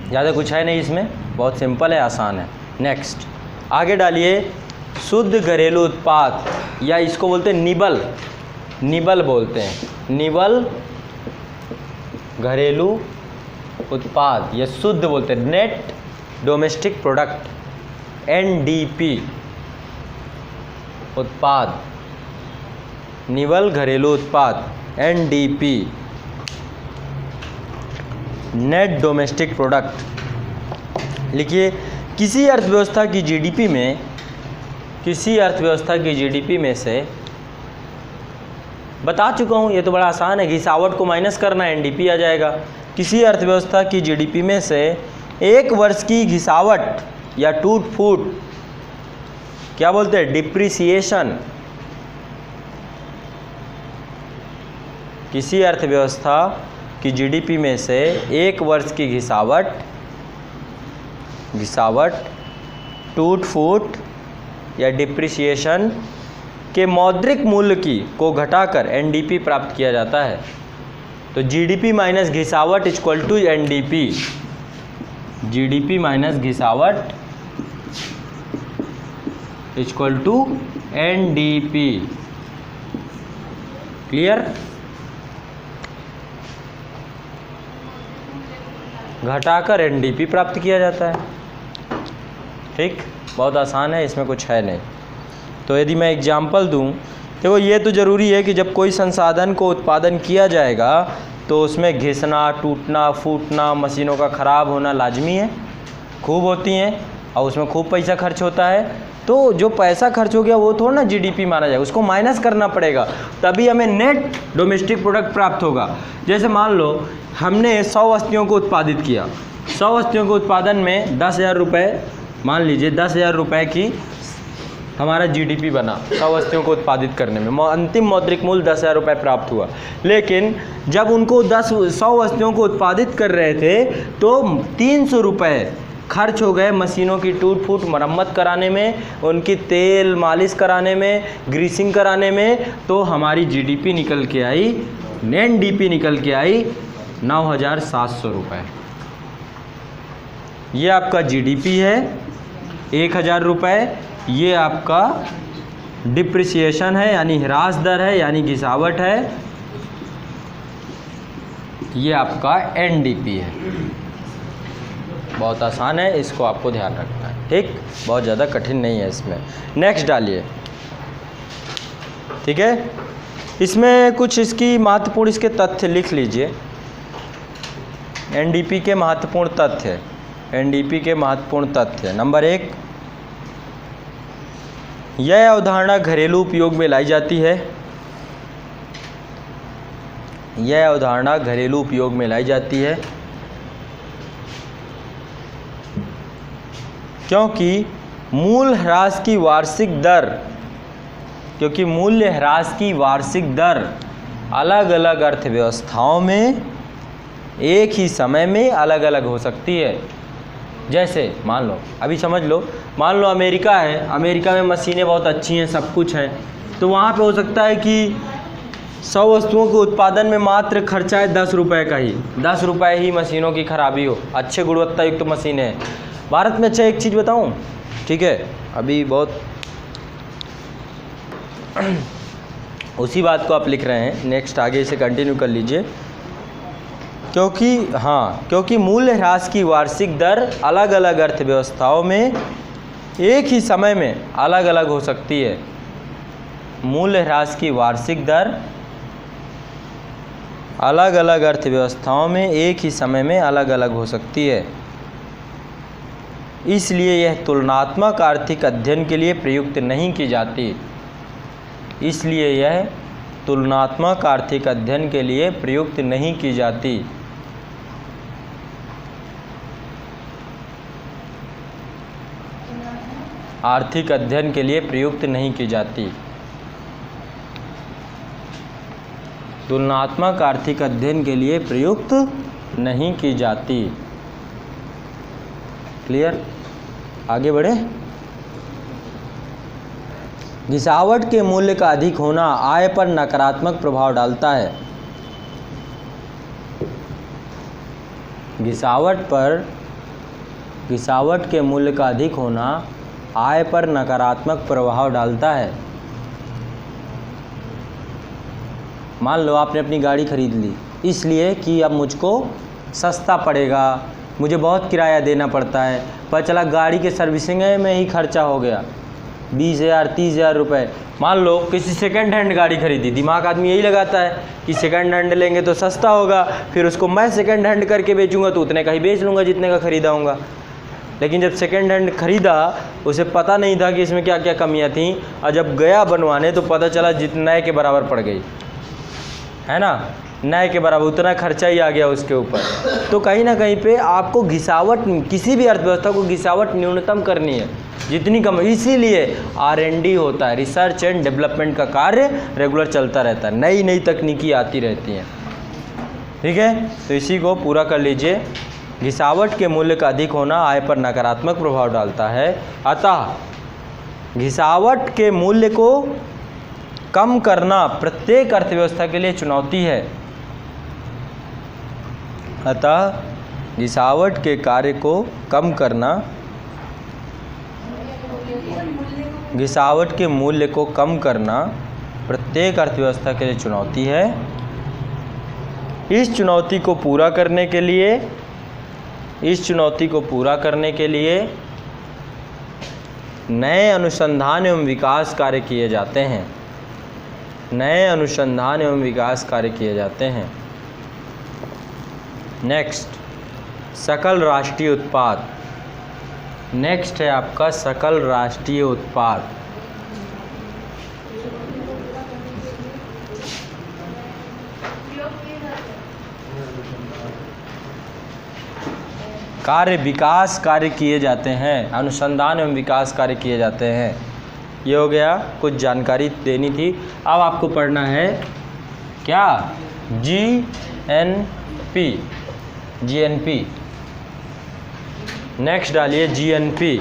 ज़्यादा कुछ है नहीं इसमें, बहुत सिंपल है, आसान है। नेक्स्ट आगे डालिए, शुद्ध घरेलू उत्पाद, या इसको बोलते हैं निबल, निबल बोलते हैं, निबल घरेलू उत्पाद, या शुद्ध बोलते हैं, नेट डोमेस्टिक प्रोडक्ट, NDP उत्पाद, निवल घरेलू उत्पाद, NDP नेट डोमेस्टिक प्रोडक्ट। लिखिए, किसी अर्थव्यवस्था की GDP में, किसी अर्थव्यवस्था की GDP में से, बता चुका हूँ, ये तो बड़ा आसान है, घिसावट को माइनस करना, NDP आ जाएगा। किसी अर्थव्यवस्था की GDP में से एक वर्ष की घिसावट या टूट फूट, क्या बोलते हैं? डिप्रिसिएशन। किसी अर्थव्यवस्था की GDP में से एक वर्ष की घिसावट, टूट फूट या डिप्रिसिएशन के मौद्रिक मूल्य की को घटाकर NDP प्राप्त किया जाता है। तो GDP माइनस घिसावट equal to NDP, GDP minus घिसावट इक्वल टू NDP। क्लियर? घटाकर NDP प्राप्त किया जाता है। ठीक, बहुत आसान है, इसमें कुछ है नहीं। तो यदि मैं एग्जाम्पल दूं, देखो ये तो ज़रूरी है कि जब कोई संसाधन को उत्पादन किया जाएगा तो उसमें घिसना, टूटना, फूटना, मशीनों का ख़राब होना लाजमी है, खूब होती हैं, और उसमें खूब पैसा खर्च होता है। तो जो पैसा खर्च हो गया वो थोड़ा ना GDP माना जाएगा, उसको माइनस करना पड़ेगा, तभी हमें नेट डोमेस्टिक प्रोडक्ट प्राप्त होगा। जैसे मान लो हमने 100 वस्तुओं को उत्पादित किया, 100 वस्तुओं के उत्पादन में 10,000 रुपये, मान लीजिए 10,000 रुपये की हमारा GDP बना 100 वस्तुओं को उत्पादित करने में, अंतिम मौद्रिक मूल्य 10,000 रुपये प्राप्त हुआ। लेकिन जब उनको 100 वस्तुओं को उत्पादित कर रहे थे तो 300 रुपये खर्च हो गए मशीनों की टूट फूट मरम्मत कराने में, उनकी तेल मालिश कराने में, ग्रीसिंग कराने में। तो हमारी GDP निकल के आई, NDP निकल के आई 9,700 रुपये। ये आपका GDP है 1,000 रुपये, ये आपका डिप्रिसिएशन है यानी ह्रास दर है यानी घिसावट है, ये आपका NDP है। बहुत आसान है, इसको आपको ध्यान रखना है। ठीक, बहुत ज़्यादा कठिन नहीं है इसमें। नेक्स्ट डालिए। ठीक है, इसमें कुछ इसकी महत्वपूर्ण इसके तथ्य लिख लीजिए। NDP के महत्वपूर्ण तथ्य, NDP के महत्वपूर्ण तथ्य। नंबर 1, यह अवधारणा घरेलू उपयोग में लाई जाती है। यह अवधारणा घरेलू उपयोग में लाई जाती है क्योंकि मूल्य ह्रास की वार्षिक दर, क्योंकि मूल्य ह्रास की वार्षिक दर अलग अलग अर्थव्यवस्थाओं में एक ही समय में अलग अलग हो सकती है। जैसे मान लो, अभी समझ लो, मान लो अमेरिका है, अमेरिका में मशीनें बहुत अच्छी हैं, सब कुछ है, तो वहाँ पे हो सकता है कि 100 वस्तुओं के उत्पादन में मात्र खर्चा है 10 रुपये का ही, 10 रुपये ही मशीनों की खराबी हो, अच्छे गुणवत्ता युक्त मशीनें हैं। भारत में अच्छा एक चीज़ बताऊं, ठीक है, अभी बहुत उसी बात को आप लिख रहे हैं, नेक्स्ट आगे इसे कंटिन्यू कर लीजिए। क्योंकि मूल्य ह्रास की वार्षिक दर अलग अलग अर्थव्यवस्थाओं में एक ही समय में अलग अलग हो सकती है। मूल्य ह्रास की वार्षिक दर अलग अलग अर्थव्यवस्थाओं में एक ही समय में अलग अलग हो सकती है, इसलिए यह तुलनात्मक आर्थिक अध्ययन के लिए प्रयुक्त नहीं की जाती। इसलिए यह तुलनात्मक आर्थिक अध्ययन के लिए प्रयुक्त नहीं की जाती। आर्थिक अध्ययन के लिए प्रयुक्त नहीं की जाती। तुलनात्मक आर्थिक अध्ययन के लिए प्रयुक्त नहीं की जाती। क्लियर? आगे बढ़े। घिसावट के मूल्य का अधिक होना आय पर नकारात्मक प्रभाव डालता है। घिसावट के मूल्य का अधिक होना आय पर नकारात्मक प्रभाव डालता है। मान लो आपने अपनी गाड़ी खरीद ली इसलिए कि अब मुझको सस्ता पड़ेगा, मुझे बहुत किराया देना पड़ता है, पर चला गाड़ी के सर्विसिंग में ही खर्चा हो गया 20,000 30,000 रुपये। मान लो किसी सेकंड हैंड गाड़ी खरीदी, दिमाग आदमी यही लगाता है कि सेकंड हैंड लेंगे तो सस्ता होगा, फिर उसको मैं सेकंड हैंड करके बेचूंगा तो उतने का ही बेच लूँगा जितने का ख़रीदा हूँगा। लेकिन जब सेकंड हैंड ख़रीदा उसे पता नहीं था कि इसमें क्या क्या कमियां थीं, और जब गया बनवाने तो पता चला जितने नए के बराबर पड़ गई, है ना, नए के बराबर उतना खर्चा ही आ गया उसके ऊपर। तो कहीं ना कहीं पे आपको घिसावट, किसी भी अर्थव्यवस्था को घिसावट न्यूनतम करनी है जितनी कम, इसीलिए R&D होता है, रिसर्च एंड डेवलपमेंट का कार्य रेगुलर चलता रहता है, नई नई तकनीकी आती रहती हैं। ठीक है, तो इसी को पूरा कर लीजिए। घिसावट के मूल्य का अधिक होना आय पर नकारात्मक प्रभाव डालता है, अतः घिसावट के मूल्य को कम करना प्रत्येक अर्थव्यवस्था के लिए चुनौती है। अतः घिसावट के कार्य को कम करना, गिरावट के मूल्य को कम करना प्रत्येक अर्थव्यवस्था के लिए चुनौती है। इस चुनौती को पूरा करने के लिए नए अनुसंधान एवं विकास कार्य किए जाते हैं। नेक्स्ट, सकल राष्ट्रीय उत्पाद। नेक्स्ट है आपका सकल राष्ट्रीय उत्पाद। विकास कार्य किए जाते हैं, अनुसंधान एवं विकास कार्य किए जाते हैं। ये हो गया, कुछ जानकारी देनी थी। अब आपको पढ़ना है क्या, जीएनपी। नेक्स्ट डालिए जीएनपी,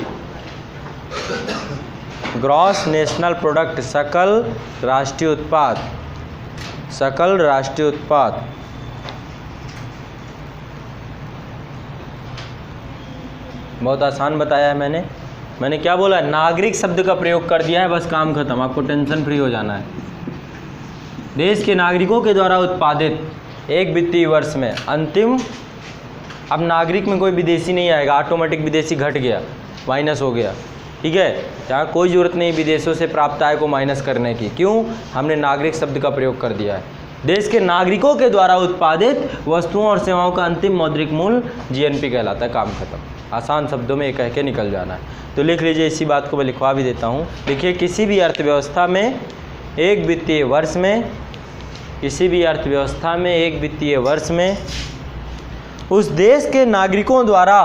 ग्रॉस नेशनल प्रोडक्ट, सकल राष्ट्रीय उत्पाद। बहुत आसान बताया है मैंने क्या बोला, नागरिक शब्द का प्रयोग कर दिया है, बस काम खत्म, आपको टेंशन फ्री हो जाना है। देश के नागरिकों के द्वारा उत्पादित एक वित्तीय वर्ष में अंतिम, अब नागरिक में कोई विदेशी नहीं आएगा, ऑटोमेटिक विदेशी घट गया, माइनस हो गया, ठीक है। यहाँ कोई ज़रूरत नहीं विदेशों से प्राप्त आय को माइनस करने की, क्यों, हमने नागरिक शब्द का प्रयोग कर दिया है। देश के नागरिकों के द्वारा उत्पादित वस्तुओं और सेवाओं का अंतिम मौद्रिक मूल्य जीएनपी कहलाता है। काम खत्म, आसान शब्दों में ये कह के निकल जाना है। तो लिख लीजिए, इसी बात को मैं लिखवा भी देता हूँ। देखिए, किसी भी अर्थव्यवस्था में एक वित्तीय वर्ष में उस देश के नागरिकों द्वारा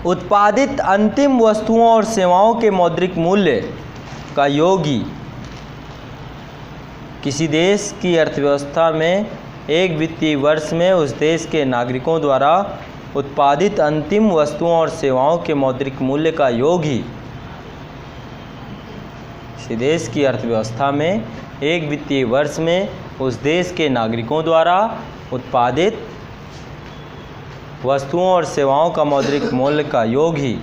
उत्पादित अंतिम वस्तुओं और सेवाओं के मौद्रिक मूल्य का योग ही, किसी देश की अर्थव्यवस्था में एक वित्तीय वर्ष में उस देश के नागरिकों द्वारा उत्पादित अंतिम वस्तुओं और सेवाओं के मौद्रिक मूल्य का योग ही, किसी देश की अर्थव्यवस्था में एक वित्तीय वर्ष में उस देश के नागरिकों द्वारा उत्पादित वस्तुओं और सेवाओं का मौद्रिक मूल्य का योग ही,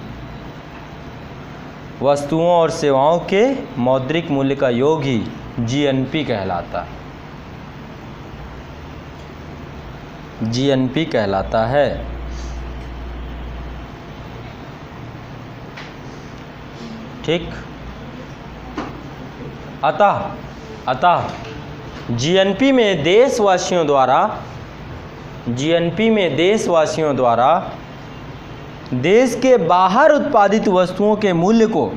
वस्तुओं और सेवाओं के मौद्रिक मूल्य का योग ही जीएनपी कहलाता है। ठीक, अतः जीएनपी में देशवासियों द्वारा देश के बाहर उत्पादित वस्तुओं के मूल्य को,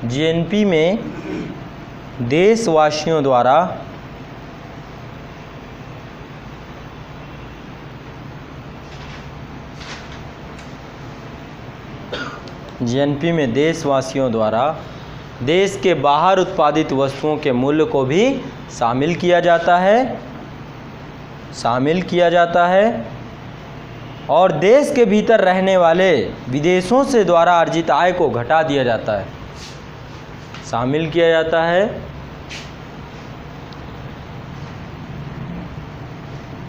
जीएनपी में देशवासियों द्वारा देश के बाहर उत्पादित वस्तुओं के मूल्य को भी शामिल किया जाता है और देश के भीतर रहने वाले विदेशों से द्वारा अर्जित आय को घटा दिया जाता है। शामिल किया जाता है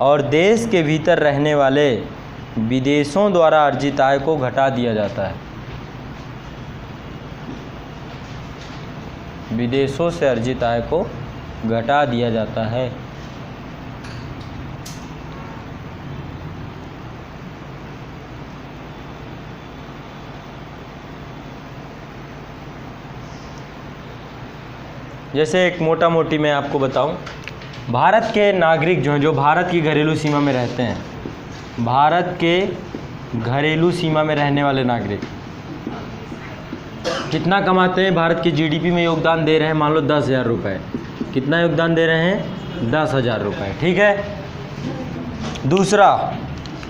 और देश के भीतर रहने वाले विदेशों द्वारा अर्जित आय को घटा दिया जाता है। विदेशों से अर्जित आय को घटा दिया जाता है। जैसे एक मोटा मोटी मैं आपको बताऊं, भारत के नागरिक जो भारत की घरेलू सीमा में रहते हैं, भारत के घरेलू सीमा में रहने वाले नागरिक कितना कमाते हैं, भारत की जीडीपी में योगदान दे रहे हैं, मान लो 10,000 रुपये। कितना योगदान दे रहे हैं, 10,000 रुपये, ठीक है।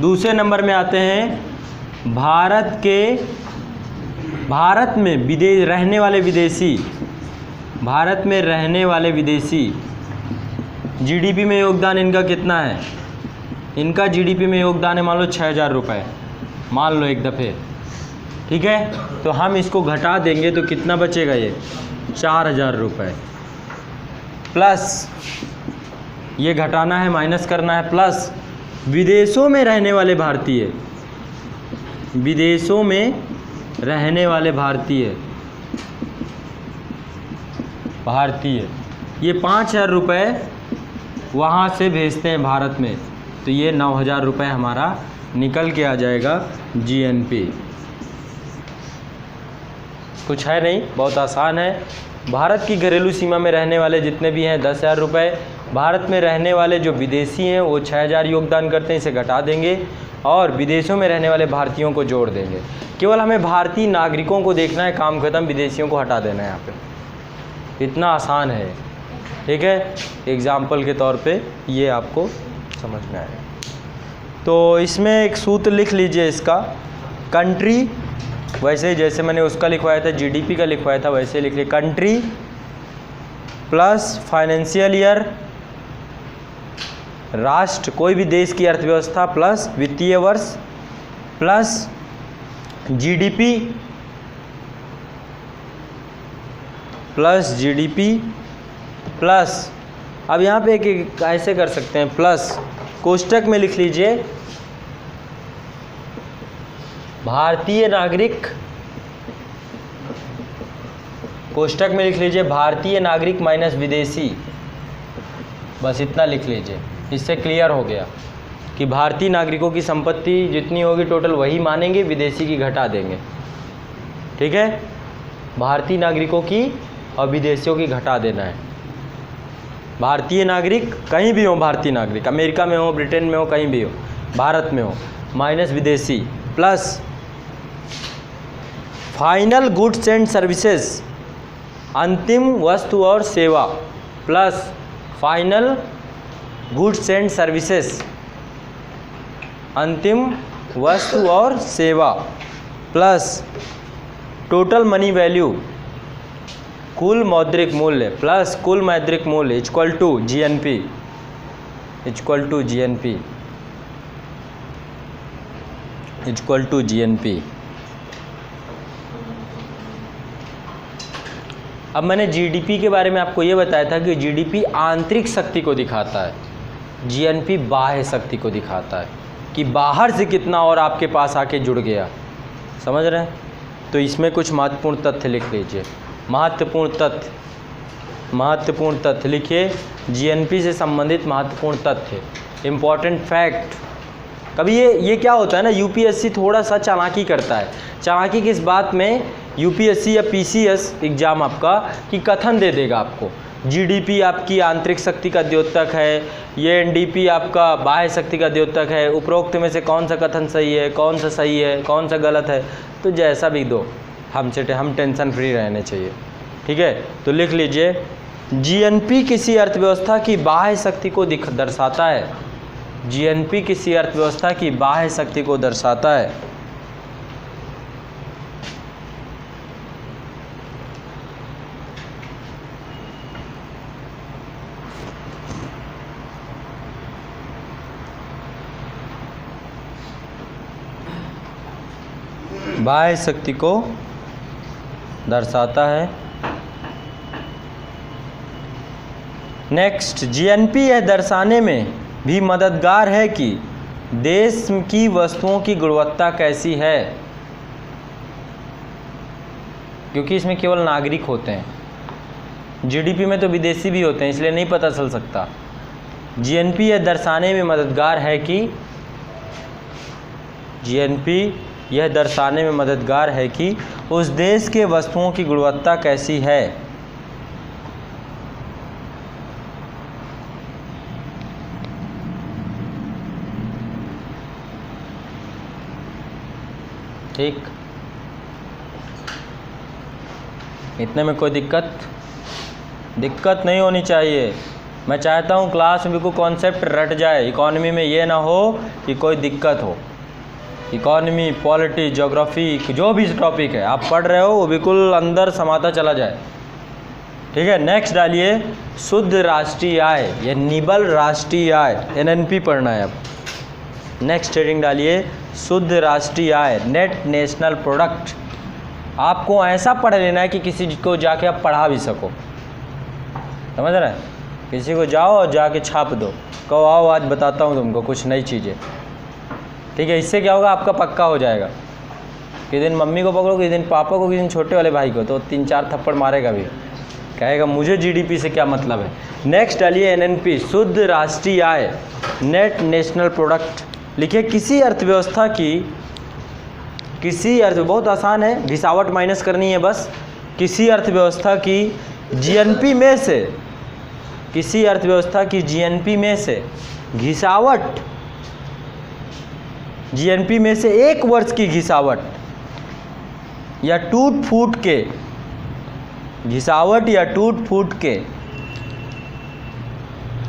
दूसरे नंबर में आते हैं भारत में रहने वाले विदेशी, जीडीपी में योगदान इनका कितना है, इनका जीडीपी में योगदान है मान लो 6,000 रुपये, मान लो एक दफ़े, ठीक है। तो हम इसको घटा देंगे तो कितना बचेगा, ये 4,000 रुपये, प्लस ये घटाना है, माइनस करना है, प्लस विदेशों में रहने वाले भारतीय, विदेशों में रहने वाले भारतीय ये 5,000 रुपये वहाँ से भेजते हैं भारत में, तो ये 9,000 रुपये हमारा निकल के आ जाएगा जीएनपी। कुछ है नहीं, बहुत आसान है। भारत की घरेलू सीमा में रहने वाले जितने भी हैं 10,000 रुपये, भारत में रहने वाले जो विदेशी हैं वो 6,000 योगदान करते हैं, इसे घटा देंगे और विदेशों में रहने वाले भारतीयों को जोड़ देंगे। केवल हमें भारतीय नागरिकों को देखना है, काम खत्म, विदेशियों को हटा देना है यहाँ पे। इतना आसान है, ठीक है। एग्जाम्पल के तौर पे ये आपको समझ में आएगा। तो इसमें एक सूत्र लिख लीजिए इसका, कंट्री, वैसे ही जैसे मैंने उसका लिखवाया था, जीडीपी का लिखवाया था, वैसे लिख लिया, कंट्री प्लस फाइनेंशियल ईयर, राष्ट्र कोई भी देश की अर्थव्यवस्था प्लस वित्तीय वर्ष प्लस जीडीपी प्लस अब यहाँ पे एक ऐसे कर सकते हैं, प्लस कोष्टक में लिख लीजिए भारतीय नागरिक, कोष्टक में लिख लीजिए भारतीय नागरिक माइनस विदेशी, बस इतना लिख लीजिए। इससे क्लियर हो गया कि भारतीय नागरिकों की संपत्ति जितनी होगी टोटल वही मानेंगे, विदेशी की घटा देंगे, ठीक है। भारतीय नागरिकों की और विदेशियों की घटा देना है। भारतीय नागरिक कहीं भी हो, भारतीय नागरिक अमेरिका में हो, ब्रिटेन में हो, कहीं भी हो, भारत में हो, माइनस विदेशी plus final goods and services, अंतिम वस्तु और सेवा plus final goods and services, अंतिम वस्तु और सेवा प्लस टोटल मनी वैल्यू, कुल मौद्रिक मूल्य प्लस कुल मौद्रिक मूल्य equal to GNP, equal to GNP, equal to GNP. अब मैंने जीडीपी के बारे में आपको ये बताया था कि जीडीपी आंतरिक शक्ति को दिखाता है, जीएनपी बाह्य शक्ति को दिखाता है कि बाहर से कितना और आपके पास आके जुड़ गया, समझ रहे हैं। तो इसमें कुछ महत्वपूर्ण तथ्य लिख लीजिए, महत्वपूर्ण तथ्य लिखिए, जीएनपी से संबंधित महत्वपूर्ण तथ्य, इम्पॉर्टेंट फैक्ट। कभी ये क्या होता है ना, यूपीएससी थोड़ा सा चालाकी करता है। चालाकी किस बात में, यूपीएससी या पीसीएस एग्ज़ाम आपका कि कथन दे देगा आपको, जीडीपी आपकी आंतरिक शक्ति का द्योतक है, ये एनडीपी आपका बाह्य शक्ति का द्योतक है, उपरोक्त में से कौन सा कथन सही है, कौन सा सही है, कौन सा गलत है, तो जैसा भी दो, हम टेंशन फ्री रहने चाहिए, ठीक है। तो लिख लीजिए जीएनपी किसी अर्थव्यवस्था की बाह्य शक्ति को दर्शाता है, जीएनपी किसी अर्थव्यवस्था की बाह्य शक्ति को दर्शाता है। बाह्य शक्ति को दर्शाता है। नेक्स्ट, जीएनपी यह दर्शाने में भी मददगार है कि देश की वस्तुओं की गुणवत्ता कैसी है, क्योंकि इसमें केवल नागरिक होते हैं, जीडीपी में तो विदेशी भी होते हैं, इसलिए नहीं पता चल सकता। जीएनपी यह दर्शाने में मददगार है कि, जीएनपी यह दर्शाने में मददगार है कि उस देश के वस्तुओं की गुणवत्ता कैसी है। ठीक, इतने में कोई दिक्कत नहीं होनी चाहिए। मैं चाहता हूँ क्लास में बिल्कुल कॉन्सेप्ट रट जाए, इकॉनमी में ये ना हो कि कोई दिक्कत हो। इकॉनमी, पॉलिटी, ज्योग्राफी, जो भी टॉपिक है आप पढ़ रहे हो वो बिल्कुल अंदर समाता चला जाए, ठीक है। नेक्स्ट डालिए शुद्ध राष्ट्रीय आय, ये निबल राष्ट्रीय आय, एनएनपी पढ़ना है अब। नेक्स्ट हेडिंग डालिए शुद्ध राष्ट्रीय आय, नेट नेशनल प्रोडक्ट। आपको ऐसा पढ़ लेना है कि किसी को जाके आप पढ़ा भी सको, समझ रहे हैं। किसी को जाओ और जाके छाप दो, कहो आओ आज बताता हूँ तुमको कुछ नई चीज़ें, ठीक है। इससे क्या होगा, आपका पक्का हो जाएगा। किसी दिन मम्मी को पकड़ो, किसी दिन पापा को, किसी दिन छोटे वाले भाई को, तो 3-4 थप्पड़ मारेगा भी, कहेगा मुझे जीडीपी से क्या मतलब है। नेक्स्ट डालिए एनएनपी, शुद्ध राष्ट्रीय आय, नेट नेशनल प्रोडक्ट। लिखिए किसी अर्थव्यवस्था की, बहुत आसान है, घिसावट माइनस करनी है बस। किसी अर्थव्यवस्था की जीएनपी में से, किसी अर्थव्यवस्था की जीएनपी में से घिसावट, जीएनपी में से 1 वर्ष की घिसावट या टूट फूट के, घिसावट या टूट फूट के,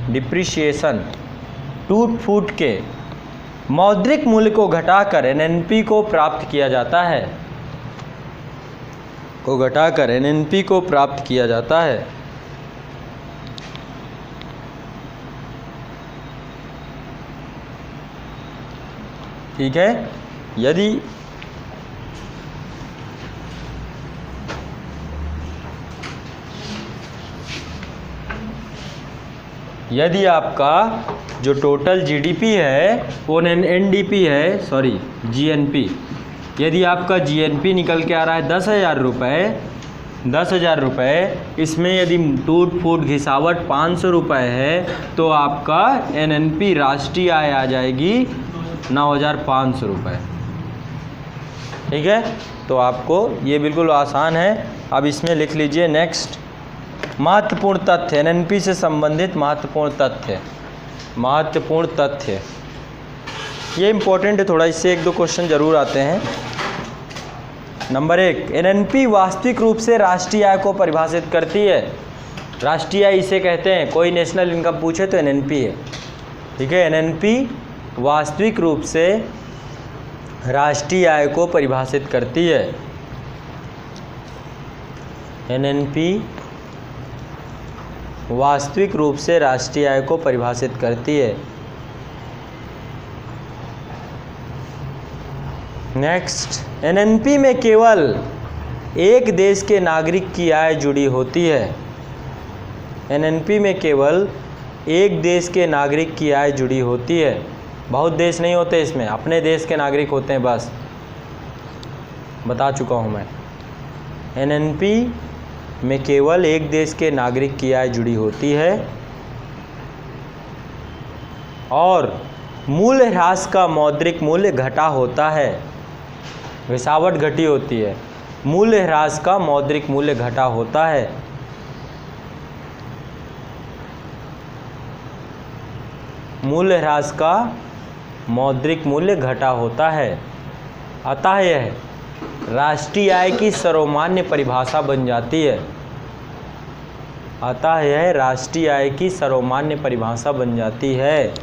डिप्रिसिएशन, टूट फूट के मौद्रिक मूल्य को घटाकर एनएनपी को प्राप्त किया जाता है, को घटाकर एनएनपी को प्राप्त किया जाता है। ठीक है। यदि आपका जो टोटल जीडीपी है वो एनडीपी है, सॉरी जीएनपी, यदि आपका जीएनपी निकल के आ रहा है 10,000 रुपये, 10,000 रुपये, इसमें यदि टूट फूट घिसावट 500 रुपये है, तो आपका एनएनपी राष्ट्रीय आय आ जाएगी 9,500 रुपये। ठीक है, तो आपको ये बिल्कुल आसान है। अब इसमें लिख लीजिए नेक्स्ट, महत्वपूर्ण तथ्य, एनएनपी से संबंधित महत्वपूर्ण तथ्य, महत्वपूर्ण तथ्य ये इम्पोर्टेंट है थोड़ा, इससे 1-2 क्वेश्चन जरूर आते हैं। नंबर 1, एनएनपी वास्तविक रूप से राष्ट्रीय आय को परिभाषित करती है। राष्ट्रीय आय इसे कहते हैं, कोई नेशनल इनकम पूछे तो एनएनपी है। ठीक है, एनएनपी वास्तविक रूप से राष्ट्रीय आय को परिभाषित करती है। एनएनपी वास्तविक रूप से राष्ट्रीय आय को परिभाषित करती है। नेक्स्ट, एनएनपी में केवल एक देश के नागरिक की आय जुड़ी होती है। एनएनपी में केवल एक देश के नागरिक की आय जुड़ी होती है, बहुत देश नहीं होते इसमें, अपने देश के नागरिक होते हैं बस, बता चुका हूँ मैं। एनएनपी में केवल एक देश के नागरिक की आय जुड़ी होती है और मूल्य ह्रास का मौद्रिक मूल्य घटा होता है। घिसावट घटी होती है, मूल्य ह्रास का मौद्रिक मूल्य घटा होता है। मूल्य ह्रास का मौद्रिक मूल्य घटा होता है। अतः यह राष्ट्रीय आय की सर्वमान्य परिभाषा बन जाती है। अतः यह राष्ट्रीय आय की सर्वमान्य परिभाषा बन जाती है।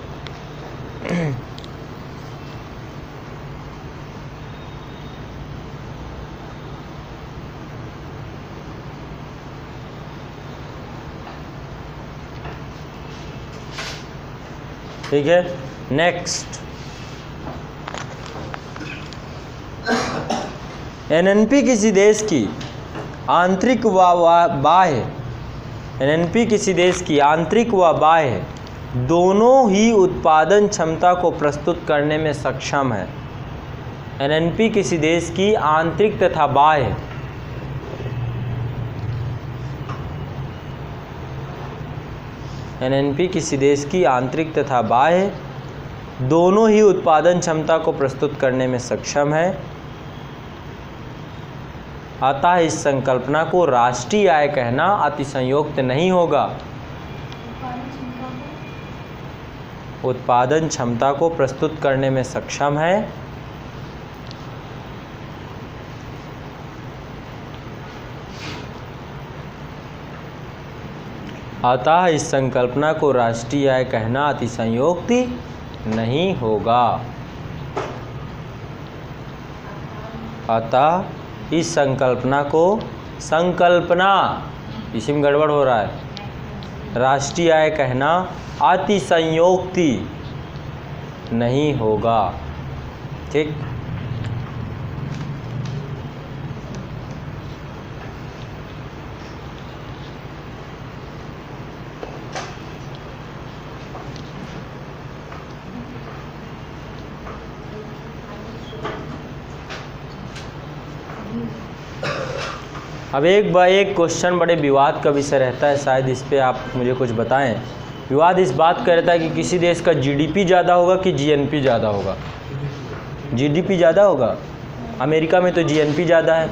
ठीक है, नेक्स्ट, एनएनपी किसी देश की आंतरिक व बाह्य, एनएनपी किसी देश की आंतरिक व बाह्य दोनों ही उत्पादन क्षमता को प्रस्तुत करने में सक्षम है। एनएनपी किसी देश की आंतरिक तथा बाह्य, एनएनपी किसी देश की आंतरिक तथा बाह्य दोनों ही उत्पादन क्षमता को प्रस्तुत करने में सक्षम है। अतः इस संकल्पना को राष्ट्रीय आय कहना अतिशयोक्त नहीं होगा। उत्पादन क्षमता को प्रस्तुत करने में सक्षम है, अतः इस संकल्पना को राष्ट्रीय आय कहना अतिशयोक्ति नहीं होगा। अतः इस संकल्पना को, संकल्पना इसी में गड़बड़ हो रहा है, राष्ट्रीय आय कहना अतिशयोक्ति नहीं होगा। ठीक, अब एक क्वेश्चन बड़े विवाद का विषय रहता है, शायद इस पे आप मुझे कुछ बताएं। विवाद इस बात का रहता है कि किसी देश का जीडीपी ज़्यादा होगा कि जीएनपी ज़्यादा होगा। जीडीपी ज़्यादा होगा। अमेरिका में तो जीएनपी ज़्यादा है,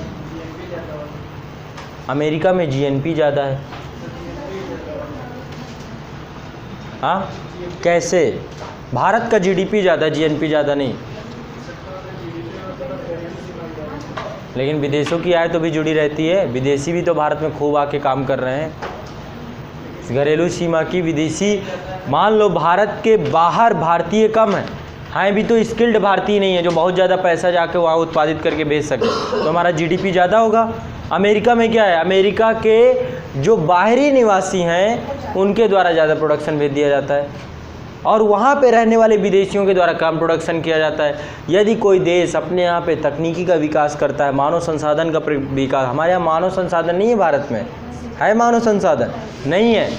अमेरिका में जीएनपी ज़्यादा है। हाँ, कैसे? भारत का जीडीपी ज़्यादा, जीएनपी ज़्यादा नहीं। लेकिन विदेशों की आय तो भी जुड़ी रहती है, विदेशी भी तो भारत में खूब आके काम कर रहे हैं। घरेलू सीमा की विदेशी, मान लो भारत के बाहर भारतीय कम हैं भी तो स्किल्ड भारतीय नहीं है जो बहुत ज़्यादा पैसा जाके वहाँ उत्पादित करके बेच सके, तो हमारा जीडीपी ज़्यादा होगा। अमेरिका में क्या है, अमेरिका के जो बाहरी निवासी हैं उनके द्वारा ज़्यादा प्रोडक्शन भेज दिया जाता है और वहाँ पे रहने वाले विदेशियों के द्वारा कम प्रोडक्शन किया जाता है। यदि कोई देश अपने यहाँ पे तकनीकी का विकास करता है, मानव संसाधन का विकास, हमारे यहाँ मानव संसाधन नहीं है, भारत में है मानव संसाधन नहीं है,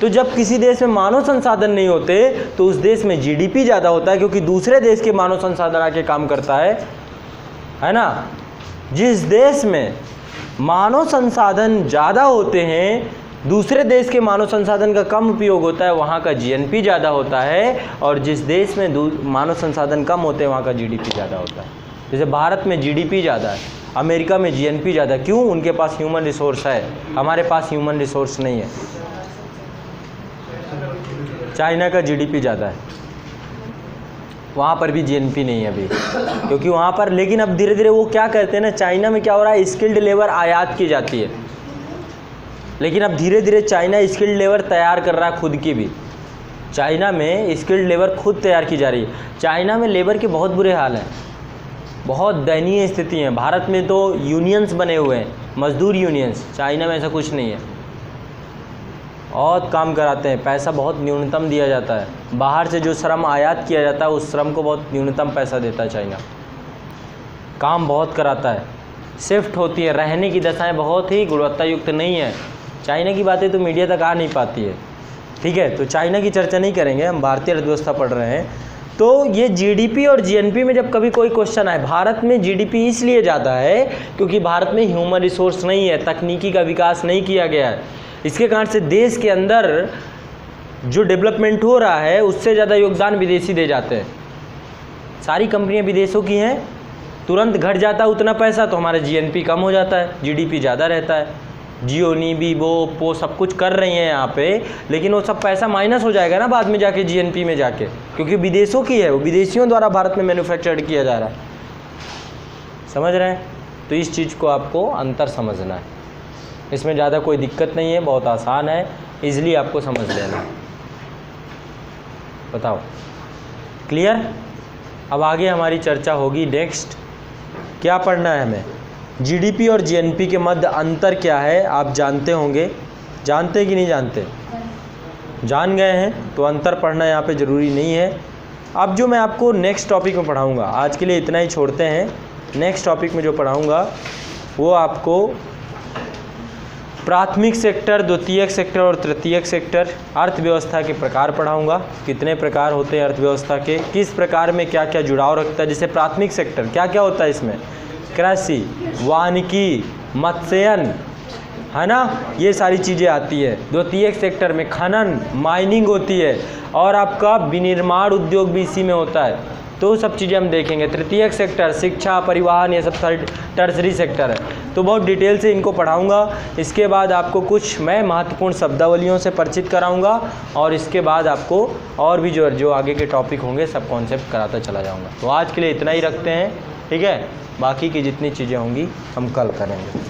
तो जब किसी देश में मानव संसाधन नहीं होते तो उस देश में जीडीपी ज़्यादा होता है, क्योंकि दूसरे देश के मानव संसाधन आके काम करता है ना। जिस देश में मानव संसाधन ज़्यादा होते हैं, दूसरे देश के मानव संसाधन का कम उपयोग होता है, वहाँ का जीएनपी ज़्यादा होता है, और जिस देश में मानव संसाधन कम होते हैं वहाँ का जीडीपी ज़्यादा होता है। जैसे भारत में जीडीपी ज़्यादा है, अमेरिका में जीएनपी ज़्यादा। क्यों? उनके पास ह्यूमन रिसोर्स है, हमारे पास ह्यूमन रिसोर्स नहीं है। चाइना का जीडीपी ज़्यादा है, वहाँ पर भी जीएनपी नहीं है अभी, क्योंकि वहाँ पर, लेकिन अब धीरे धीरे वो क्या करते हैं ना, चाइना में क्या हो रहा है, स्किल्ड लेबर आयात की जाती है, लेकिन अब धीरे धीरे चाइना स्किल्ड लेबर तैयार कर रहा है खुद की भी। चाइना में स्किल्ड लेबर खुद तैयार की जा रही है। चाइना में लेबर के बहुत बुरे हाल हैं, बहुत दयनीय स्थिति है। भारत में तो यूनियंस बने हुए हैं, मजदूर यूनियंस, चाइना में ऐसा कुछ नहीं है। बहुत काम कराते हैं, पैसा बहुत न्यूनतम दिया जाता है। बाहर से जो श्रम आयात किया जाता है उस श्रम को बहुत न्यूनतम पैसा देता है चाइना। काम बहुत कराता है, शिफ्ट होती है, रहने की दशाएं बहुत ही गुणवत्ता युक्त नहीं है। चाइना की बातें तो मीडिया तक आ नहीं पाती है, ठीक है, तो चाइना की चर्चा नहीं करेंगे, हम भारतीय अर्थव्यवस्था पढ़ रहे हैं। तो ये जीडीपी और जीएनपी में जब कभी कोई क्वेश्चन आए, भारत में जीडीपी इसलिए ज़्यादा है क्योंकि भारत में ह्यूमन रिसोर्स नहीं है, तकनीकी का विकास नहीं किया गया है। इसके कारण से देश के अंदर जो डेवलपमेंट हो रहा है उससे ज़्यादा योगदान विदेशी दे जाते हैं। सारी कंपनियां विदेशों की हैं, तुरंत घट जाता है उतना पैसा तो हमारा जीएनपी कम हो जाता है, जीडीपी ज़्यादा रहता है। जियोनी, वीवो, ओप्पो सब कुछ कर रही हैं यहाँ पे, लेकिन वो सब पैसा माइनस हो जाएगा ना बाद में जाके जीएनपी में जाके, क्योंकि विदेशों की है, वो विदेशियों द्वारा भारत में मैन्युफैक्चर्ड किया जा रहा है। समझ रहे हैं? तो इस चीज़ को आपको अंतर समझना है, इसमें ज़्यादा कोई दिक्कत नहीं है, बहुत आसान है, इजली आपको समझ लेना। बताओ, क्लियर? अब आगे हमारी चर्चा होगी। नेक्स्ट क्या पढ़ना है हमें? जीडीपी और जीएनपी के मध्य अंतर क्या है आप जानते होंगे, जानते कि नहीं जानते? जान गए हैं तो अंतर पढ़ना यहाँ पे ज़रूरी नहीं है। अब जो मैं आपको नेक्स्ट टॉपिक में पढ़ाऊँगा, आज के लिए इतना ही छोड़ते हैं। नेक्स्ट टॉपिक में जो पढ़ाऊँगा वो आपको प्राथमिक सेक्टर, द्वितीयक सेक्टर और तृतीयक सेक्टर, अर्थव्यवस्था के प्रकार पढ़ाऊंगा। कितने प्रकार होते हैं अर्थव्यवस्था के, किस प्रकार में क्या क्या जुड़ाव रखता है। जैसे प्राथमिक सेक्टर क्या क्या होता है इसमें, कृषि, वानिकी, मत्स्यन, है ना, ये सारी चीज़ें आती है। द्वितीयक सेक्टर में खनन, माइनिंग होती है, और आपका विनिर्माण उद्योग भी इसी में होता है, तो सब चीज़ें हम देखेंगे। तृतीयक सेक्टर शिक्षा, परिवहन, ये सब टर्सरी सेक्टर है, तो बहुत डिटेल से इनको पढ़ाऊंगा। इसके बाद आपको कुछ मैं महत्वपूर्ण शब्दावलियों से परिचित कराऊंगा, और इसके बाद आपको और भी जो आगे के टॉपिक होंगे सब कॉन्सेप्ट कराता चला जाऊंगा। तो आज के लिए इतना ही रखते हैं, ठीक है, बाकी की जितनी चीज़ें होंगी हम कल करेंगे।